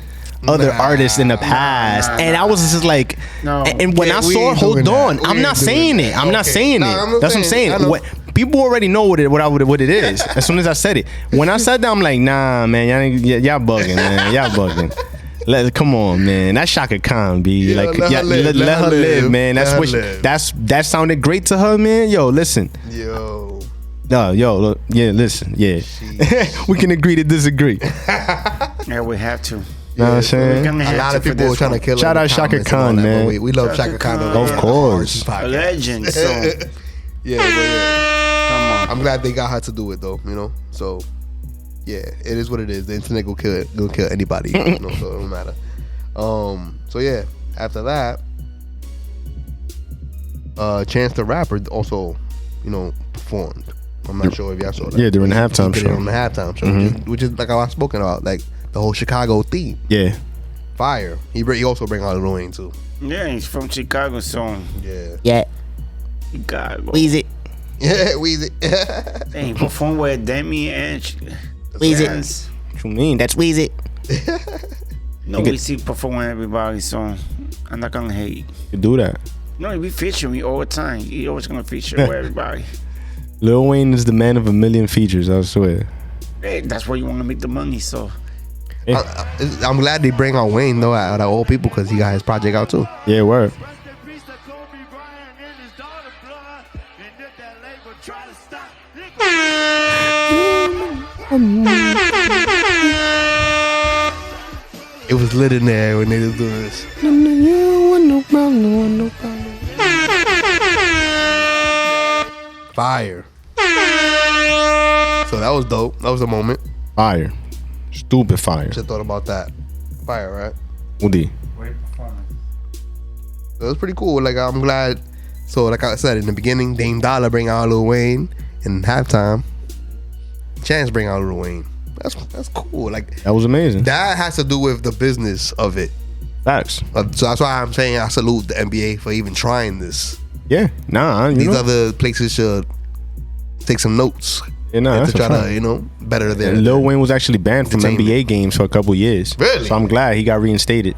D: other artists in the past, and I was just like,
B: No.
D: and when I
C: We
D: saw,
C: ain't
D: hold
C: doing
D: on,
C: that. We
D: I'm
C: ain't
D: not
C: doing
D: saying
C: that.
D: it. I'm not
C: Okay.
D: saying
C: Nah,
D: it.
C: I'm not
D: That's what I'm
C: saying it. I
D: saying.
C: know.
D: People already know what it is. As soon as I said it, when I said that, I'm like, nah, man, y'all bugging, man, y'all bugging. Come on, man. That's Shaka Khan, B.
C: Yeah,
D: Like,
C: let her live.
D: let her live, man.
C: Let
D: That's
C: her
D: what.
C: live.
D: That sounded great to her, man. Yo, listen.
C: Yo.
D: No, yo, look, yeah, listen, yeah. We can agree to disagree.
B: Yeah, we have to.
D: Know what I'm saying?
B: We're gonna
C: A
B: have
C: lot
B: to
C: of
B: for
C: people
B: this
C: are trying to
B: one.
C: kill
D: Shout
C: him in
D: out Shaka
C: comments and all
D: Khan,
C: that, but
D: man.
C: we love
B: Shaka
C: Shaka Khan.
B: Khan.
C: over
D: Of
C: here on
D: course.
C: our
B: A
C: podcast.
B: legend. So
C: Yeah, but yeah.
B: come on.
C: I'm glad they got her to do it though, you know. So yeah, it is what it is. The internet gonna kill anybody, you know, so it don't matter. So yeah, after that, Chance the Rapper also, you know, performed. I'm not sure if y'all saw that.
D: Yeah, during the halftime
C: He did it
D: show.
C: on the halftime show, which is like how I spoken about, like the whole Chicago theme.
D: Yeah.
C: Fire. He also bring out Lil Wayne too.
B: Yeah, he's from Chicago, so
C: Yeah.
D: Yeah.
B: Chicago.
D: Weezy.
C: Yeah, Weezy.
B: Hey, he performed with Demi and
D: Weezy.
B: Yes.
D: What you mean? That's Weezy.
B: No, we see performing everybody, so I'm not gonna hate.
D: You do that.
B: No, he be featuring me all the time. He always gonna feature with everybody.
D: Lil Wayne is the man of a million features, I swear.
B: Hey, that's where you want to make the money. So
C: I'm glad they bring out Wayne though out of all people because he got his project out too.
D: Yeah, word.
C: It was lit in there when they was doing this. Fire. So that was dope. That was a moment.
D: Fire. Stupid fire.
C: Just thought about that. Fire, right?
D: Udi.
B: great performance.
C: It was pretty cool. Like I'm glad. So like I said in the beginning, Dame Dollar bring out Lil Wayne, and halftime, Chance bring out Lil Wayne. That's cool. Like
D: That was amazing.
C: that has to do with the business of it.
D: Facts.
C: So that's why I'm saying I salute the NBA for even trying this.
D: Yeah. Nah, you
C: These
D: know.
C: other places should take some notes
D: Yeah, nah,
C: to
D: that's a
C: try
D: fact.
C: to, you know, better their.
D: And Lil Wayne was actually banned from
C: Entertainment.
D: NBA games for a couple years.
C: Really?
D: So I'm glad he got reinstated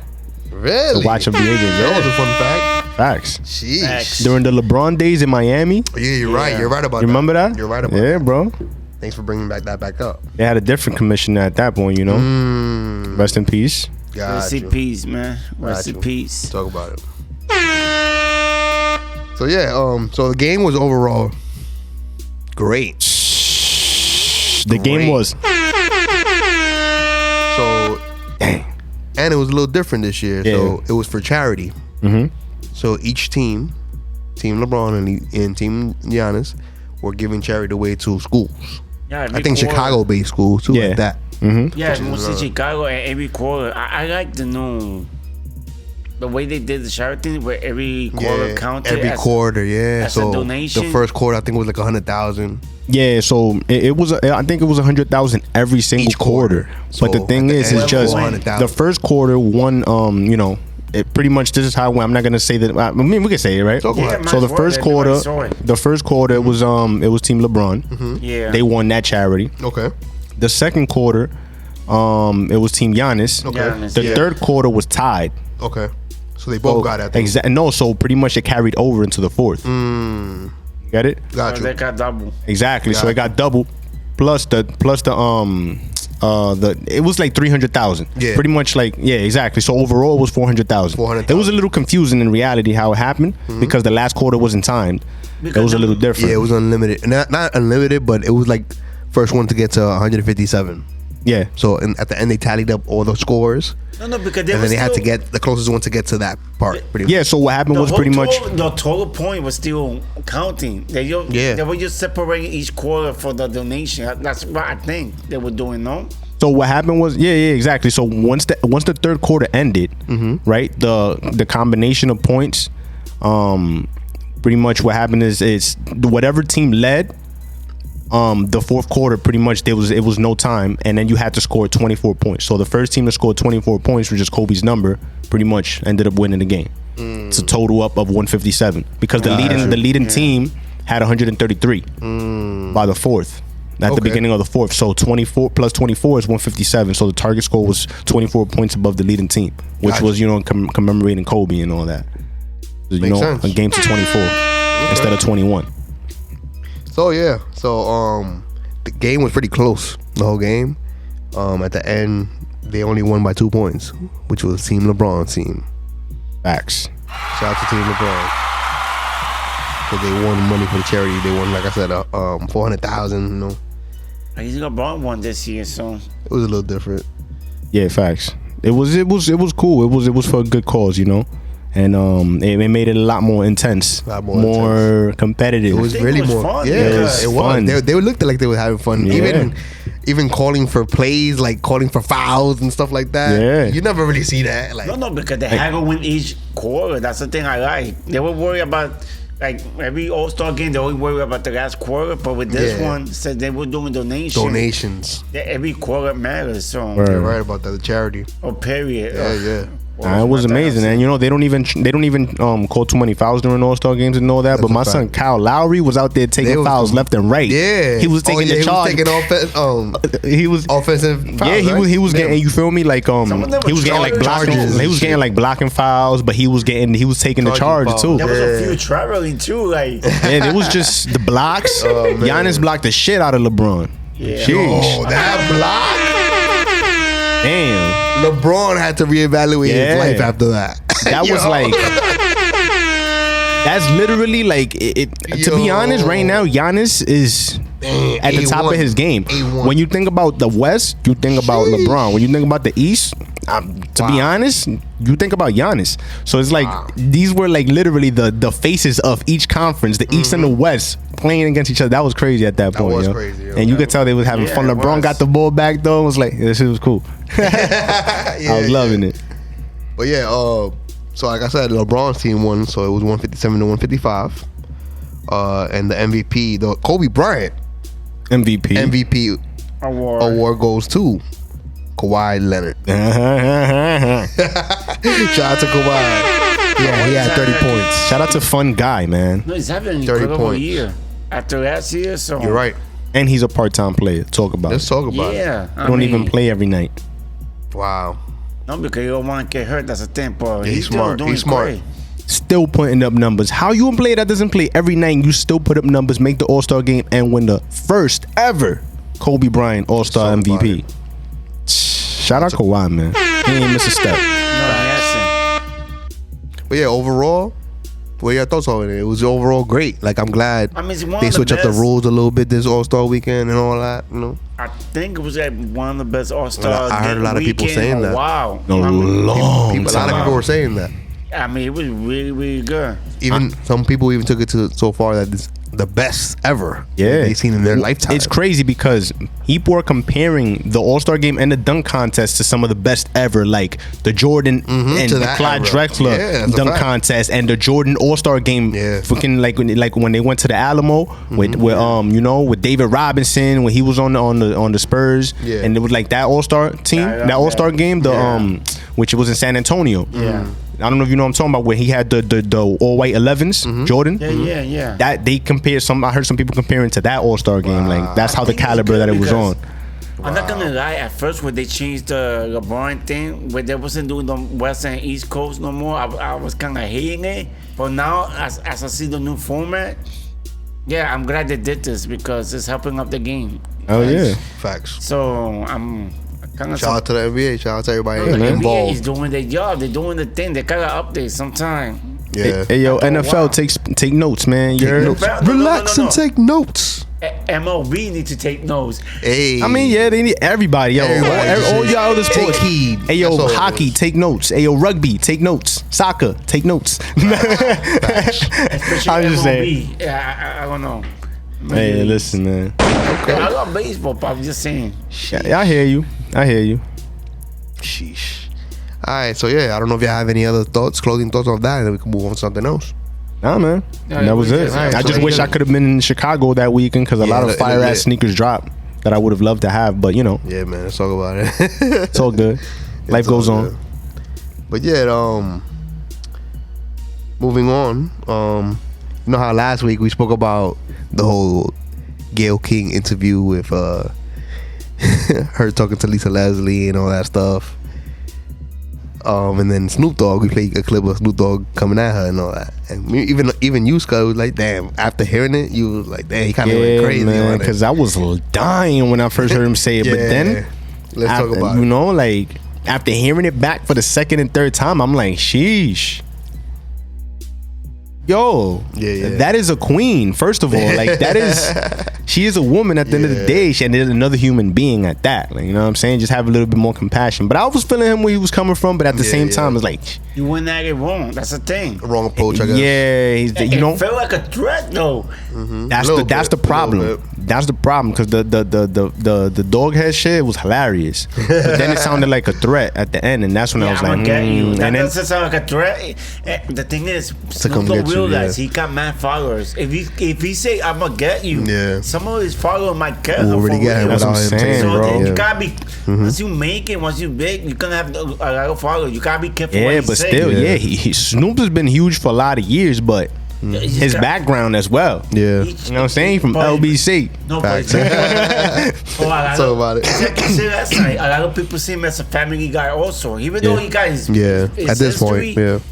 C: Really?
D: to watch NBA games.
C: That was a
D: Yeah.
C: fun fact.
D: Facts.
C: Sheesh.
B: Facts.
D: During the LeBron days in Miami,
C: Yeah, you're right. You're right about
D: you
C: that.
D: remember that?
C: You're right about
D: Yeah,
C: that.
D: bro.
C: Thanks for bringing that back up.
D: They had a different commissioner at that point, you know. Rest in peace.
C: Got
B: Rest in
C: you.
B: peace, man. Rest
C: Got
B: in
C: you.
B: peace.
C: Talk about it. So yeah, so the game was overall great.
D: The game
C: Great.
D: was
C: So
D: dang.
C: and it was a little different this year.
D: Yeah.
C: So it was for charity.
D: Mm-hmm.
C: So each team, Team LeBron and Team Giannis, were giving charity away to schools.
B: Yeah,
C: I think Chicago-based schools too,
D: Yeah.
C: like that.
D: Mm-hmm.
B: Yeah, mostly Chicago and every quarter. I like the way they did the charity thing, where every quarter counted.
C: every
B: as-
C: quarter, yeah.
B: as a
C: So
B: donation.
C: the first quarter, I think it was like 100,000.
D: Yeah, so it was. I think it was 100,000 every single
C: Each quarter.
D: But the
C: So
D: thing
C: at the
D: is,
C: end,
D: it's just
C: 400,000.
D: the first quarter. One, you know, it pretty much. This is how I'm not gonna say that. I mean, we can say it, right?
C: Talk about
B: Yeah,
C: it.
B: might
D: So the
B: as well,
D: first
B: everybody
D: quarter,
B: saw it.
D: the first quarter it was Team LeBron.
B: Yeah.
D: They won that charity.
C: Okay.
D: The second quarter, it was Team Giannis.
C: Okay.
B: Giannis,
D: The
B: yeah.
D: third quarter was tied.
C: Okay. So they both got it.
D: Exactly. No, so pretty much it carried over into the fourth. Get it?
C: Got
B: So they
C: you.
B: got double.
D: Exactly. So
C: Got
D: it got double, plus the it was like 300,000.
C: Yeah.
D: Pretty much like exactly. So overall it was 400,000.
C: 400,000.
D: It was a little confusing in reality how it happened because the last quarter wasn't timed. It was a little different.
C: Yeah, it was unlimited. Not unlimited, but it was like first one to get to 157.
D: Yeah.
C: So at the end, they tallied up all the scores,
B: No, because they
C: and
B: were
C: then they had to
B: still-
C: get the closest one to get to that part. Pretty much.
D: Yeah. So what happened
B: the
D: was
B: whole
D: pretty much.
B: total, the total point was still counting. They were just separating each quarter for the donation. That's what I think they were doing. No.
D: So what happened was exactly. So once the third quarter ended, right, the combination of points, pretty much what happened is whatever team led, the fourth quarter pretty much it was no time, and then you had to score 24 points. So the first team to score 24 points, which is Kobe's number, pretty much ended up winning the game. It's a total up of 157 because the leading team had 133 by the fourth. at the
C: Okay.
D: beginning of the fourth. So 24 plus 24 is 157. So the target score was 24 points above the leading team, which
C: Gotcha.
D: was, you know, commemorating Kobe and all that. You
C: Makes
D: know,
C: sense.
D: a game to 24 instead of 21.
C: So yeah, the game was pretty close the whole game. At the end, they only won by 2 points, which was Team LeBron team.
D: Facts.
C: Shout out to Team LeBron. Because they won money for the charity. They won, like I said, 400,000. You know,
B: He's LeBron one this year, so
C: it was a little different.
D: Yeah, facts. It was cool. It was for a good cause, you know. And it made it a lot more intense,
C: A lot more
D: competitive.
C: It was
B: think
C: really
B: it was
C: more.
B: fun,
C: Yeah,
B: because-
C: it was.
D: fun.
C: They looked like they were having fun.
D: Yeah.
C: Even calling for plays, like calling for fouls and stuff like that.
D: Yeah.
C: You never really see that. Like,
B: no, because they had to win each quarter. That's the thing I like. They were worried about, like, every All-Star game, they always worry about the last quarter. But with this
C: Yeah.
B: one, said they were doing donations. Every quarter matters. So,
D: Word.
C: You're right about that. The charity.
B: or period.
C: Yeah.
D: Nah, it was amazing, and you know they don't even call too many fouls during All-Star games and all that.
C: That's
D: but
C: a
D: my
C: fact.
D: son Kyle Lowry was out there
C: They
D: taking
C: was-
D: fouls left and right.
C: Yeah,
D: he was taking the charge.
C: He was taking
D: He was
C: offensive. Fouls,
D: yeah, he was
C: right?
D: getting, you feel me, like
B: Some of them
D: he
B: were
D: was getting like blocking,
C: charges
D: he was
C: and
D: getting
C: shit.
D: like blocking fouls, but he was taking the
C: Charging
D: charge
C: fouls.
D: too.
B: There was a
C: Yeah.
B: few traveling too. Like,
D: Yeah, it was just the blocks.
C: Oh, man.
D: Giannis blocked the shit out of LeBron.
B: Yeah.
D: Sheesh.
C: Oh, that block!
D: Damn.
C: LeBron had to reevaluate
D: Yeah.
C: his life after that.
D: That was
C: Yo.
D: like, that's literally like to be
C: Yo.
D: honest, right now Giannis is at the top of his game.
C: A1.
D: When you think about the West, you think about LeBron. When you think about the East, to be honest, you think about Giannis. So it's like these were like literally the faces of each conference, the East and the West, playing against each other. That was crazy at that point.
C: was
D: yo.
C: crazy, yo.
D: And you could tell they was having
B: Yeah,
D: fun.
B: it
D: LeBron
B: was.
D: got the ball back though. It was like this shit was cool.
C: Yeah,
D: I was loving it.
C: But yeah, so like I said, LeBron's team won, so it was 157 to 155. And the MVP, the Kobe Bryant
D: MVP.
C: MVP award goes to Kawhi Leonard. Shout out to Kawhi. Yeah, he had 30 points.
D: Shout out to Fun Guy, man.
B: no, he's having an
C: 30
B: incredible
C: points.
B: year after last year. So
C: You're right.
D: And he's a part-time player. Talk about
C: Let's
D: it.
C: talk about it.
B: Yeah,
D: He don't even play every night.
C: Wow.
B: No, because you don't want to get hurt. That's the thing, but
C: Yeah, he's
B: still
C: smart.
B: doing
C: He's smart.
B: great.
D: Still putting up numbers. How you a player that doesn't play every night and you still put up numbers, make the All-Star game, and win the first ever Kobe Bryant All-Star
C: So
D: MVP? Shout out Kawhi, man. He ain't miss a step.
B: No, he hasn't.
C: But yeah, overall, what are your thoughts on it? It was overall great. Like, I'm glad
B: I mean, it's one
C: they
B: of the
C: switched up the
B: best.
C: rules a little bit this All-Star weekend and all that, you know?
B: I think it was like one of the best All-Star.
C: I heard a lot of people saying that.
B: Wow.
D: A long
C: A lot of
D: time.
C: people were saying that.
B: I mean, it was really, really good.
C: Even some people even took it to so far that it's the best ever
D: Yeah,
C: they've seen in their lifetime.
D: It's crazy because people are comparing the All-Star game and the dunk contest to some of the best ever, like the Jordan and
C: to
D: the
C: that
D: Clyde
C: era.
D: Drexler
C: Yeah, that's a
D: dunk
C: fact.
D: contest and the Jordan All-Star game.
C: Yeah.
D: Fucking like when they went to the Alamo with with David Robinson when he was on the Spurs.
C: Yeah.
D: And it was like that All-Star team,
B: Yeah,
D: that All-Star
B: yeah.
D: game, which was in San Antonio.
B: Yeah.
D: I don't know if you know what I'm talking about, where he had the all white 11s, Jordan.
B: Yeah.
D: That they compare some. I heard some people comparing to that All Star game. Like that's how the
B: think it's
D: caliber
B: good
D: that it was
B: because-
D: on.
B: I'm not gonna lie. At first, when they changed the LeBron thing, where they wasn't doing the West and East Coast no more, I was kind of hating it. But now, as I see the new format, yeah, I'm glad they did this because it's helping up the game.
D: Oh yeah.
C: Facts.
B: So I'm kind of.
C: Shout out to the NBA. Shout out to everybody
B: The NBA is
C: involved.
B: doing their job. They're doing the thing. They gotta update sometime.
C: Yeah.
D: Hey yo,
B: After a
D: NFL
B: while.
D: take notes, man. You heard?
C: Notes.
B: No, no, no,
C: Relax
B: no, no.
C: and take notes.
B: MLB need to take notes.
C: Hey.
D: I mean, yeah, they need everybody. Yo,
C: Everybody.
D: all y'all other
C: Take
D: sports.
C: heed.
D: Hey yo,
C: That's all it
D: hockey,
C: is.
D: take notes. Hey yo, rugby, take notes. Soccer, take notes.
B: Especially
D: I'm just
B: MLB.
D: saying.
B: Yeah, I don't know.
D: Hey, listen, man.
B: I love baseball, but I'm just saying.
D: Yeah, I hear you. I hear you.
C: Sheesh. All right, so yeah, I don't know if you have any other thoughts, closing thoughts on that, and then we can move on to something else.
D: Nah, man.
B: Yeah,
D: That was
B: we
D: it.
B: just-
D: I
C: so
D: just
C: they
D: wish I
C: good.
D: could have been in Chicago that weekend because a
C: Yeah,
D: lot of
C: it
D: fire
C: lit.
D: ass sneakers dropped that I would have loved to have. But you know,
C: Yeah, man, let's talk about it.
D: it's all good. Life
C: all
D: goes on.
C: good. But yeah, moving on. You know how last week we spoke about the whole Gayle King interview with her talking to Lisa Leslie and all that stuff. And then Snoop Dogg, we played a clip of Snoop Dogg coming at her and all that. And even you, Scott, was like, damn. After hearing it, you was like, damn, he kind of went crazy on it.
D: Because I was dying when I first heard him say it. But then,
C: let's talk about it.
D: You know, like after hearing it back for the second and third time, I'm like, sheesh. Yo, that is a queen. First of all, like that is, she is a woman at the end of the day, and is another human being at that. Like, you know what I'm saying? Just have a little bit more compassion. But I was feeling him where he was coming from, but at the same time, it's like
B: you wouldn't act it wrong. That's the thing.
C: Wrong approach, I guess.
D: Yeah, you know,
B: it felt like a threat though.
D: That's the problem. That's the problem because the dog head shit was hilarious, but then it sounded like a threat at the end, and that's when I was like,
B: get you. That
D: and then,
B: doesn't sound like a threat. The thing is, Snoop don't realize he got mad followers. If he say I'm gonna get you, some of his followers might get him.
C: Already got him.
D: That's what I'm saying,
B: so
D: bro.
B: You gotta be once you make it, once you big, you're gonna have a lot of followers. You gotta be careful.
D: Yeah, but still, Snoop has been huge for a lot of years, but his background as well.
C: Yeah,
D: you know what I'm saying? From LBC.
B: No, but
C: talk about it.
B: Last night, a lot of people see him as a family guy also. Even though he got his
C: at this
B: history,
C: point,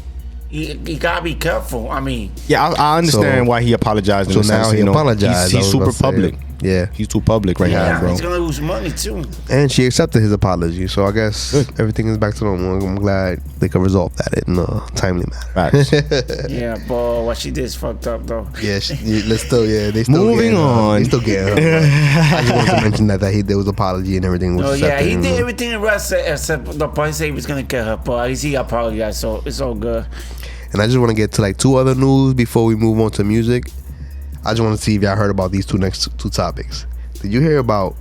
B: you gotta be careful. I mean,
D: I understand why he apologized.
C: So now he apologized.
D: He's super public.
C: Yeah,
D: he's too public right now, bro.
B: He's gonna lose money too.
C: And she accepted his apology, so I guess everything is back to normal. I'm glad they could resolve that in a timely manner.
B: Yeah, but what she did is fucked up though.
C: Yeah, they still
D: moving on.
C: They still getting her. I just wanted to mention that there was apology and everything was accepted.
B: He did everything the rest except the part say he was gonna get her, but at least he apologized, so it's all good.
C: And I just want to get to like two other news before we move on to music. I just want to see if y'all heard about these next two topics. Did you hear about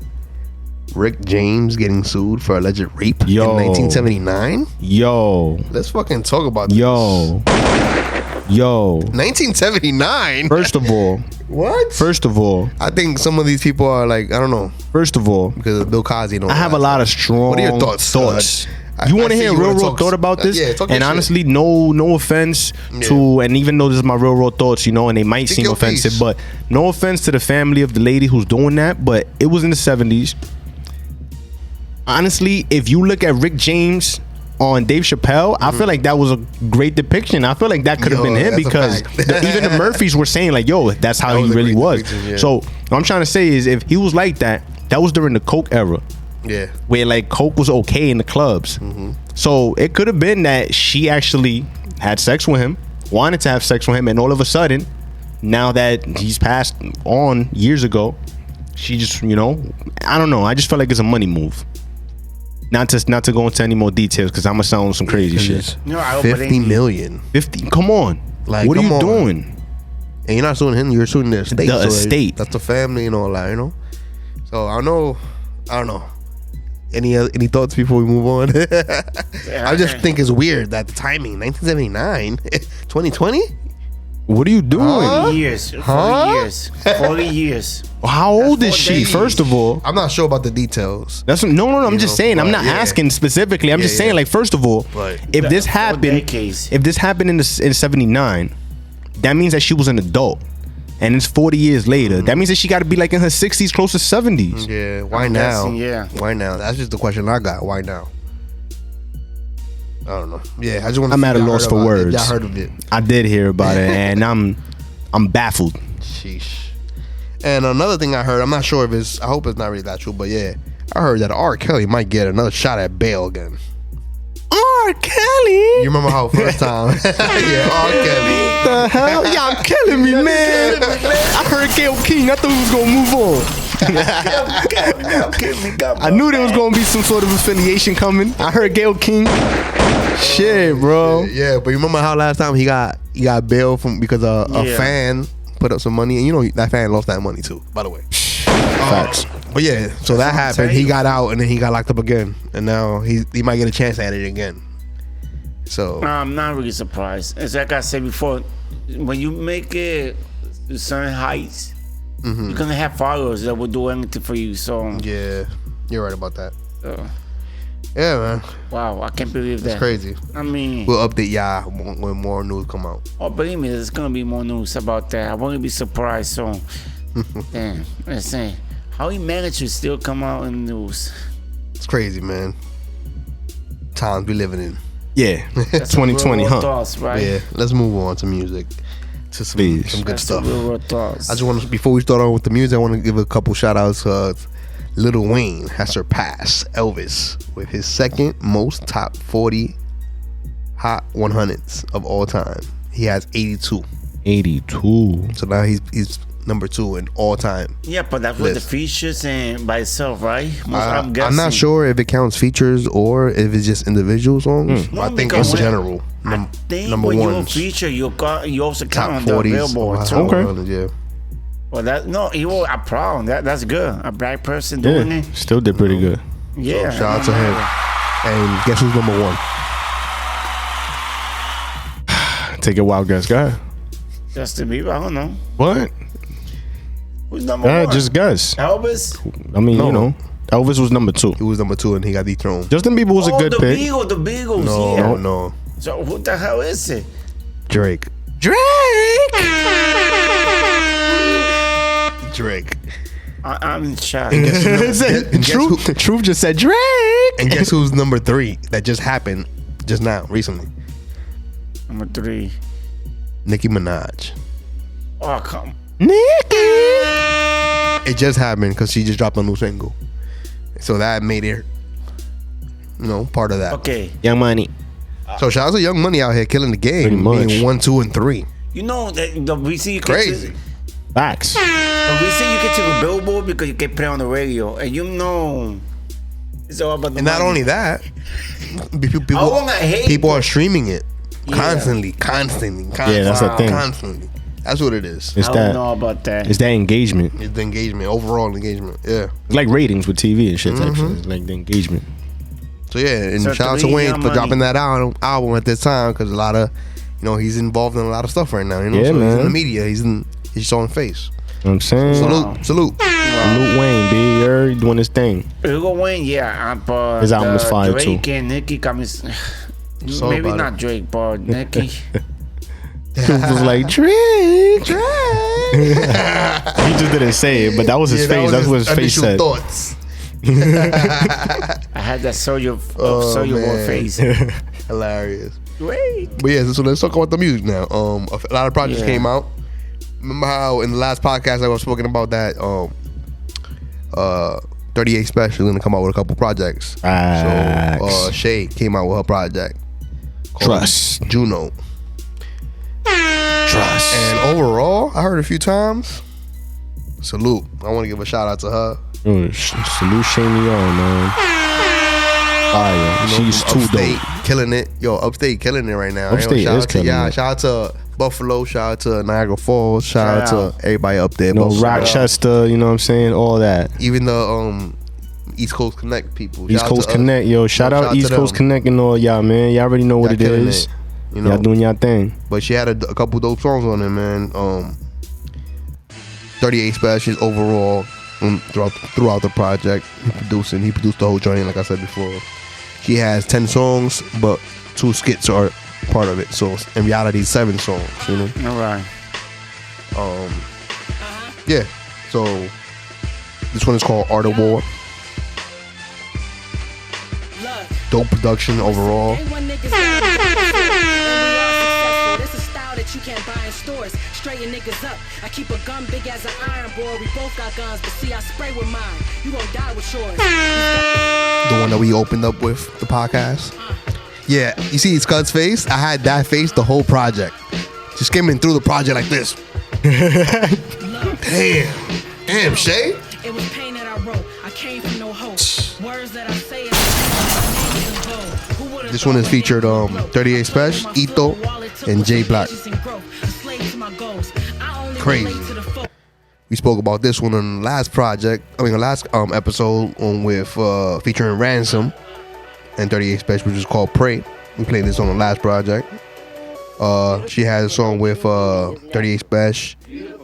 C: Rick James getting sued for alleged rape in 1979?
D: Yo.
C: Let's fucking talk about this.
D: Yo.
C: 1979?
D: First of all.
C: What?
D: First of all.
C: I think some of these people are like, I don't know.
D: First of all.
C: Because of Bill Cosby and all
D: I have a lot of strong
C: What are your thoughts?
D: You want to hear a real thought about this? And honestly, no offense to, and even though this is my real thoughts, you know, and they might seem offensive, but no offense to the family of the lady who's doing that, but it was in the 70s. Honestly, if you look at Rick James on Dave Chappelle, I feel like that was a great depiction. I feel like that could have been him because even the Murphys were saying like, yo, that's how he really was. So what I'm trying to say is if he was like that, that was during the Coke era.
C: Yeah,
D: where like Coke was okay in the clubs. So it could have been that she actually had sex with him, wanted to have sex with him, and all of a sudden, now that he's passed on years ago, she just, you know, I don't know. I just felt like it's a money move. Not to go into any more details because I'm gonna sound some crazy shit.
B: No,
C: 50 million.
D: 50. Come on. Like, what are you doing?
C: And you're not suing him. You're suing the estate.
D: The estate.
C: That's the family and all that, you know. So I don't know. Any thoughts before we move on? I just think it's weird that the timing, 1979, 2020.
D: What are you doing?
B: 40 years. 40 years.
D: How old is she? First of all,
C: I'm not sure about the details.
D: That's no. I'm just saying. I'm not asking specifically. I'm just saying. Like, first of all, if this happened in 79, that means that she was an adult. And it's 40 years later. That means that she got to be like in her 60s, close to 70s.
C: Yeah. Why now? Why now? That's just the question I got. Why now? I don't know. Yeah, I just want to.
D: I'm at a loss for words.
C: Y'all heard of it?
D: I did hear about it, and I'm baffled.
C: Sheesh. And another thing I heard, I'm not sure if it's. I hope it's not really that true, but yeah, I heard that R. Kelly might get another shot at bail again.
D: R. Kelly.
C: You remember how first time? Yeah, R. Kelly.
D: The hell? Y'all killing me, man. I heard Gayle King. I thought we was gonna move on. I knew there was gonna be some sort of affiliation coming. I heard Gayle King. Shit, bro.
C: Yeah, but you remember how last time he got bail because a fan put up some money, and you know that fan lost that money too. By the way. Facts. But yeah, so that happened. He got out and then he got locked up again, and now he might get a chance at it again. So
B: I'm not really surprised. It's like I said before, when you make it to certain heights, you're gonna have followers that will do anything for you. So
C: yeah, you're right about that. Yeah, man.
B: Wow, I can't believe that.
C: It's crazy.
B: I mean,
C: we'll update y'all when more news come out.
B: Oh, believe me, there's gonna be more news about that. I won't be surprised. So Damn, listen, how he managed to still come out in the news?
C: It's crazy, man. Times we living in.
D: Yeah,
B: That's
D: 2020,
B: real
D: huh?
B: Thoughts, right?
C: Yeah, let's move on to music. To some good
B: That's
C: stuff.
B: the real thoughts.
C: I just want to, before we start on with the music, I want to give a couple shout outs. Lil Wayne has surpassed Elvis with his second most top 40 Hot 100s of all time. He has 82.
D: 82.
C: So now he's number 2 in all time.
B: Yeah, but that's with the
C: list.
B: features and by itself, right?
C: I'm
B: guessing.
C: not sure if it counts features or if it's just individual songs.
B: No,
C: I think
B: because
C: in
B: when-
C: general,
B: I think
C: number
B: when you
C: one,
B: feature, you also
C: top
B: count the
C: 40s.
B: Billboard too.
D: Okay.
C: Yeah.
B: Well, he was a problem. That's good. A black person doing
D: Yeah,
B: it.
D: still did pretty good.
B: Yeah.
C: So shout out to him. And guess who's number 1?
D: Take a wild guess. Go ahead.
B: Justin Bieber. I don't know.
D: What?
B: Who's number one?
D: Just guess.
B: Elvis.
D: I mean,
C: No.
D: you know, Elvis was number 2.
C: He was number 2 and he got dethroned.
D: Justin Bieber was a good
B: the
D: pick.
B: Beagles. The Beagles.
C: No,
B: yeah.
C: no.
B: So who the hell is it?
C: Drake.
D: Drake.
C: Drake.
B: I'm in shock.
D: Truth just said Drake.
C: And guess who's number 3 that just happened just now, recently?
B: Number 3.
C: Nicki Minaj.
B: Oh, come.
D: Nicki.
C: It just happened because she just dropped a new single. So that made it, part of that.
B: Okay.
D: Young Money.
C: So shout out to Young Money out here killing the game.
D: Pretty much.
C: Being 1, 2, and 3.
B: You know that the reason you
C: Crazy.
D: Facts.
B: The reason you get to the Billboard because you get played on the radio, and it's all about the
C: And not
B: money.
C: only that,
B: I wanna hate
C: people
B: it.
C: are streaming it
B: Yeah.
C: constantly.
D: Yeah, that's the thing.
C: Constantly. That's what it is.
D: It's
B: I
D: that.
B: don't know about that.
D: It's that engagement.
C: It's the engagement, overall engagement. Yeah.
D: It's like ratings with TV and shit type shit. It's like the engagement.
C: So yeah, and
B: So
C: shout out to
B: three
C: Wayne
B: Young
C: for
B: Money.
C: dropping that album at this time because a lot of, he's involved in a lot of stuff right now.
D: Yeah,
C: so he's
D: man.
C: in the media. He's showing face.
D: You know what I'm saying?
C: Salute.
D: Lil Wayne, B, you're doing his thing.
B: Lil Wayne, yeah, but
D: His album was fire,
B: Drake
D: too.
B: and Nicki got me.
C: So
B: Maybe
C: about
B: not
C: it.
B: Drake, but Nicki.
D: Truth was like Drake. He just didn't say it, but that was his face. That's what his face
C: initial
D: said.
C: thoughts.
B: I had that Soldier
C: Oh,
B: War
C: man.
B: face.
C: Hilarious.
B: Wait.
C: But yeah, so let's talk about the music now. A lot of projects
B: Yeah.
C: came out. Remember how in the last podcast I was speaking about that 38 Special gonna come out with a couple projects.
D: Facts.
C: So Shay came out with her project called
D: Trust.
C: Juno.
D: Trust.
C: And overall, I heard a few times. Salute. I want to give a shout out to her.
D: Salute Shani on, man. Fire. She's too
C: Upstate
D: dope.
C: killing it. Upstate killing it right now.
D: Upstate
C: shout
D: is
C: out to
D: killing
C: y'all.
D: it.
C: Shout out to Buffalo. Shout out to Niagara Falls. Shout
B: Shout
C: out to everybody up there.
D: You know,
C: Buffalo.
D: Rochester, you know what I'm saying? All that.
C: Even the East Coast Connect people.
D: East
C: Shout out
D: Coast
C: to
D: Connect, yo. Shout out
C: to
D: East Coast
C: them.
D: Connect and all y'all, man. Y'all already know what
C: Y'all
D: it
C: killing
D: is.
C: it,
D: Y'all doing y'all thing.
C: But she had a couple dope songs on it, man. 38 Specials overall throughout the project. He produced the whole joint, like I said before. She has 10 songs, but 2 skits are part of it. So in reality, 7 songs. You know.
B: All right.
C: Yeah. So this one is called Art of War. Dope production overall.
A: This is style that you can't buy in stores. Straighten niggas up. I keep a gun big as an iron board. We both got guns, but see, I spray with mine. You gon' die with yours.
C: The one that we opened up with the podcast. Yeah, you see Scud's face? I had that face the whole project. Just skimming through the project like this. Damn, Shay.
A: It was pain that I wrote. I came from no hope. Words that I say is
C: This one is featured 38 Special, Ito, and J Black. Crazy. We spoke about this one on the last episode with featuring Ransom and 38 Special, which is called Pray. We played this on the last project. She has a song with 38 Special,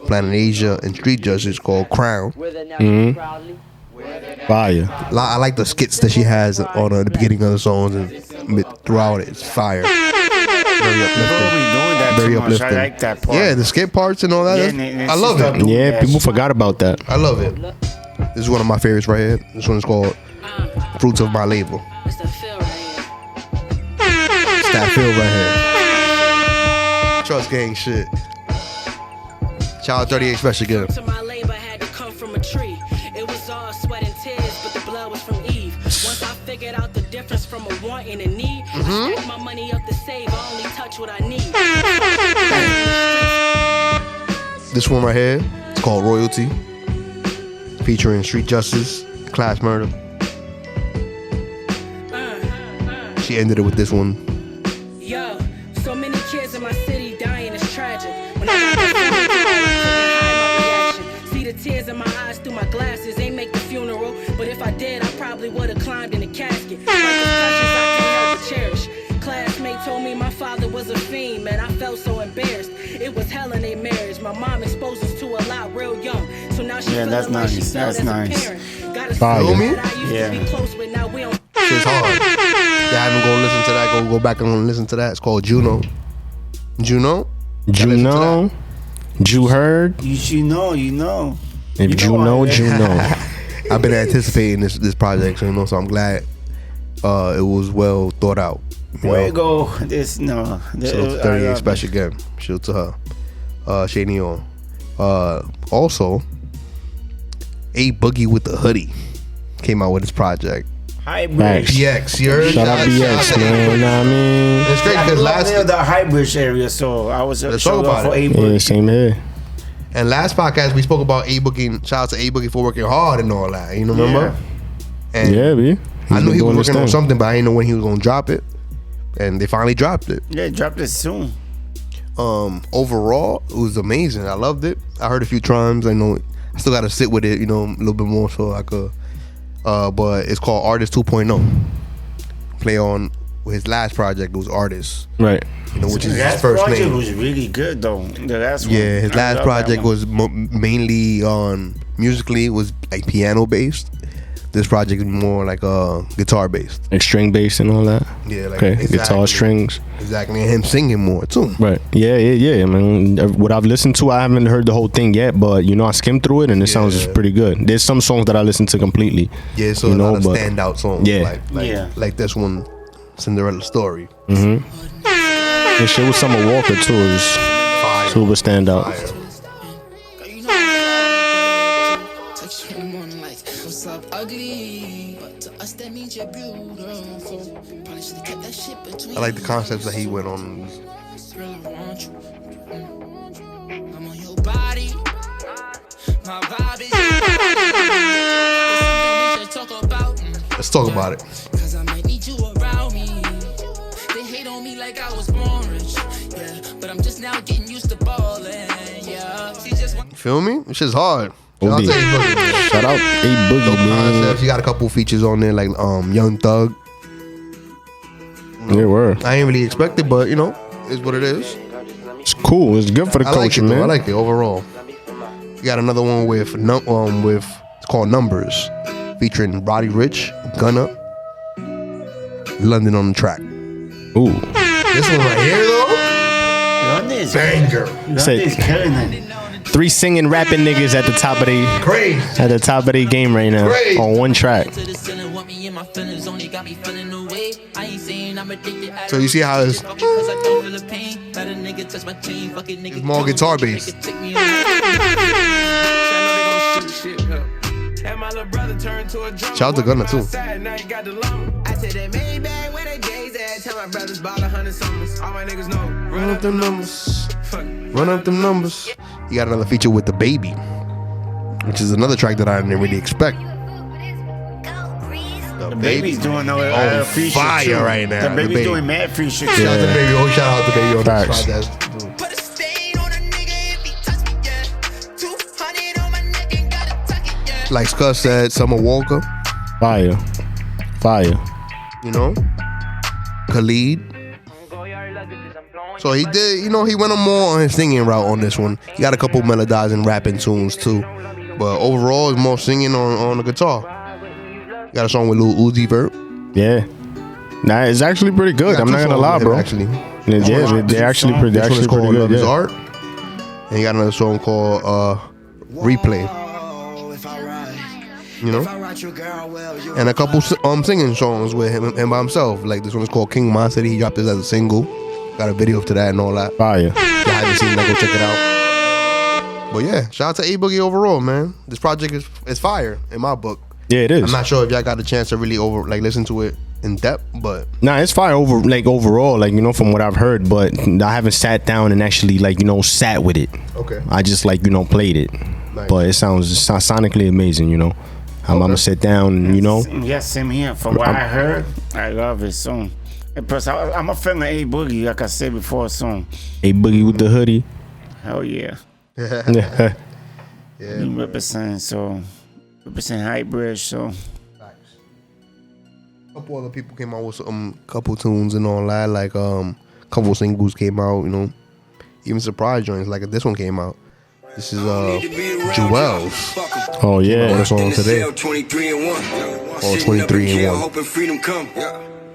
C: Planet Asia, and Street Justice called Crown.
D: Fire.
C: I like the skits that she has on the beginning of the songs and throughout it. It's fire. Very
B: Before
C: uplifting.
B: we doing that, that
C: very
B: too much.
C: uplifting.
B: I like that part.
C: Yeah, the skip parts and all that.
B: Yeah,
C: that's-
B: and
C: I love
B: she start
C: it.
B: doing
D: Yeah,
B: that
D: people
B: shit.
D: forgot about that.
C: I love it. This is one of my favorites right here. This one's called "Fruits of My Labor."
A: It's the feel right here.
C: It's that feel right here. Trust gang shit. Shout out 38 Special again.
A: To my labor had to come from a tree. It was all sweat and tears, but the blood was from Eve. Once I figured out the difference from a want and a need, I stacked my money up to save. I only touch what I need.
C: This one right here, it's called Royalty, featuring Street Justice, Class Murder. She ended it with this one.
A: Yo, so many kids in my city dying is tragic. When I got that phone call, I couldn't hide my reaction. See the tears in my eyes through my glasses. Ain't make the funeral, but if I did, I probably would have climbed in the casket. Like the precious I can't help but cherish. Classmate told me my father was a fiend, man. I felt so embarrassed. It was hell in their marriage. My mom exposed us to a lot real young, so now she
B: Yeah, that's
A: feeling like she
B: nice.
A: felt
B: That's
A: as
B: nice.
A: a parent. Got a
D: Fire.
A: sister
C: Feel me?
A: that I used to be close with, now we don't.
C: Shit's hard. You haven't go listen to that, go back and listen to that. It's called Juno. Juno?
D: Juno, Ju heard.
B: You know.
D: If
B: You
D: you
B: know
D: know,
B: I-
D: you know.
C: I've been anticipating this project, so so I'm glad it was well thought out. You
B: Way
C: know?
B: to go. This no.
C: Shout out to 38 Special again. Shout out to her. Shady on. Also, A Boogie with the Hoodie came out with his project.
B: Hybrid.
D: Facts.
C: BX, you heard?
D: Shout out BX, man. You know what I mean?
C: It's great
B: I
C: because
B: grew up
C: last
B: near the Hybrid area, so I was
C: Let's
B: showed
C: talk
B: up
C: about
B: for
C: it.
B: A
D: Yeah, same here.
C: and last podcast we spoke about A Boogie. Shout out to A Boogie for working hard and all that. You know, remember? And
D: Yeah, B.
C: I knew he was
D: doing his
C: working on
D: thing.
C: something, but I didn't know when he was gonna drop it. And they finally dropped it.
B: Yeah, dropped it soon.
C: Overall, it was amazing. I loved it. I heard a few times. I know I still gotta sit with it, you know, a little bit more so I could. But it's called Artist 2.0. Play on his last project was Artist,
D: Right.
C: you know, which is
B: The
C: his
B: last
C: first
B: project
C: name.
B: was really good though. The last one.
C: Yeah, his
B: I
C: last
B: love that
C: project
B: one.
C: was mainly on musically was like piano based. This project is more like guitar based.
D: Like string bass and all that.
C: Yeah, like
D: Okay,
C: exactly.
D: guitar strings.
C: Exactly, and him singing more too.
D: Right. Yeah. I mean, what I've listened to, I haven't heard the whole thing yet, but you know, I skimmed through it and it sounds
C: Yeah.
D: pretty good. There's some songs that I listen to completely.
C: Yeah, so
D: You
C: a
D: know,
C: lot of
D: but-
C: standout songs.
D: Yeah.
C: Like this one, Cinderella Story.
D: And shit with Summer Walker too is
C: Fire.
D: super standout.
C: Fire.
F: Text you in the morning like, what's up, ugly? But to us, that means you're beautiful. Probably should have kept that shit between
C: I like the concepts that he went on.
F: Girl, I want you. I'm on your body. My vibe is your body. It's something we should talk about.
C: Let's talk about it.
F: Cause I might need you around me. They hate on me like I was born rich. Yeah, but I'm just now getting used to balling. Yeah, she just want
C: You feel me? This shit's hard.
D: OD.
C: I'll tell you, Boogie.
D: Shout out A Boogie,
C: Dope
D: man.
C: concepts. He got a couple features on there like Young Thug.
D: Yeah, word.
C: I ain't really expected, but you know, it's what it is.
D: It's cool. It's good for the
C: I like
D: culture,
C: it though.
D: man.
C: I like it overall. You got another one with it's called Numbers, featuring Roddy Rich, Gunna, London on the track.
D: Ooh.
C: This one right here though,
B: London is
C: banger,
B: London is killing it.
D: 3 singing, rapping niggas at the top of their game right now
C: Crazy.
D: on one track.
F: to the ceiling, want me in my feelings, only got me feeling away. I ain't saying I'm addicted.
C: So you see how it's
F: Because I don't feel the pain. Let a nigga touch my chain, fuck it, nigga.
C: It's more guitar based.
F: Take me away.
C: Shout out to Gunna too.
G: I said that Maybach where they days at. Tell my brothers bought 100 summers. All my niggas know.
C: Run up them numbers. Run up them numbers. You got another feature with The Baby, which is another track that I didn't really expect.
B: The baby's doing
C: on
B: free
C: fire
B: shit too.
C: right now.
B: The
C: The
B: baby's
C: Baby.
B: doing mad free shit.
C: Shout out to The Baby. Oh, shout out to The Baby on
D: Facts.
C: this podcast.
F: Put a stain on a nigga if he touch me, yeah. 200 on my neck and gotta tuck it, yeah.
C: Like Scott said, Summer Walker,
D: Fire.
C: you know, Khalid. So he did, you know, he went on more on his singing route on this one. He got a couple melodizing rapping tunes too. But overall, it's more singing on the guitar. Got a song with Lil Uzi Vert.
D: Yeah. Nah, it's actually pretty good.
C: Got
D: I'm
C: two
D: not gonna
C: songs
D: lie,
C: with him,
D: bro.
C: Actually,
D: Yeah, they're actually pretty.
C: This one is called Love
D: good.
C: Is
D: Yeah.
C: Art. And he got another song called Replay. You know, and a couple singing songs with him by himself. Like this one is called King My City. He dropped this as a single. Got a video to that and all that.
D: Fire.
C: If you haven't seen that, go check it out. But yeah, shout out to A Boogie overall, man. This project is fire in my book.
D: Yeah, it is.
C: I'm not sure if y'all got a chance to really listen to it in depth, but
D: Nah, it's fire overall, like, you know, from what I've heard, but I haven't sat down and actually, like, you know, sat with it.
C: okay.
D: I just, like, you know, played it.
C: Nice.
D: But it sounds sonically amazing, you know. I'm gonna sit down, you know.
B: Yeah, same here. From what I heard, I love it song. And plus, I'm a fan of A Boogie, like I said before, song.
D: A Boogie with the hoodie.
B: Hell yeah.
C: Yeah.
B: He represent hybrid, so.
C: A couple other people came out with some couple tunes and all that, like couple singles came out, you know, even surprise joints like this one came out. This is Jewels.
D: Oh yeah.
C: On the song today.
H: 23 and 1.
C: Oh, 23 and 1.
H: Hoping freedom come.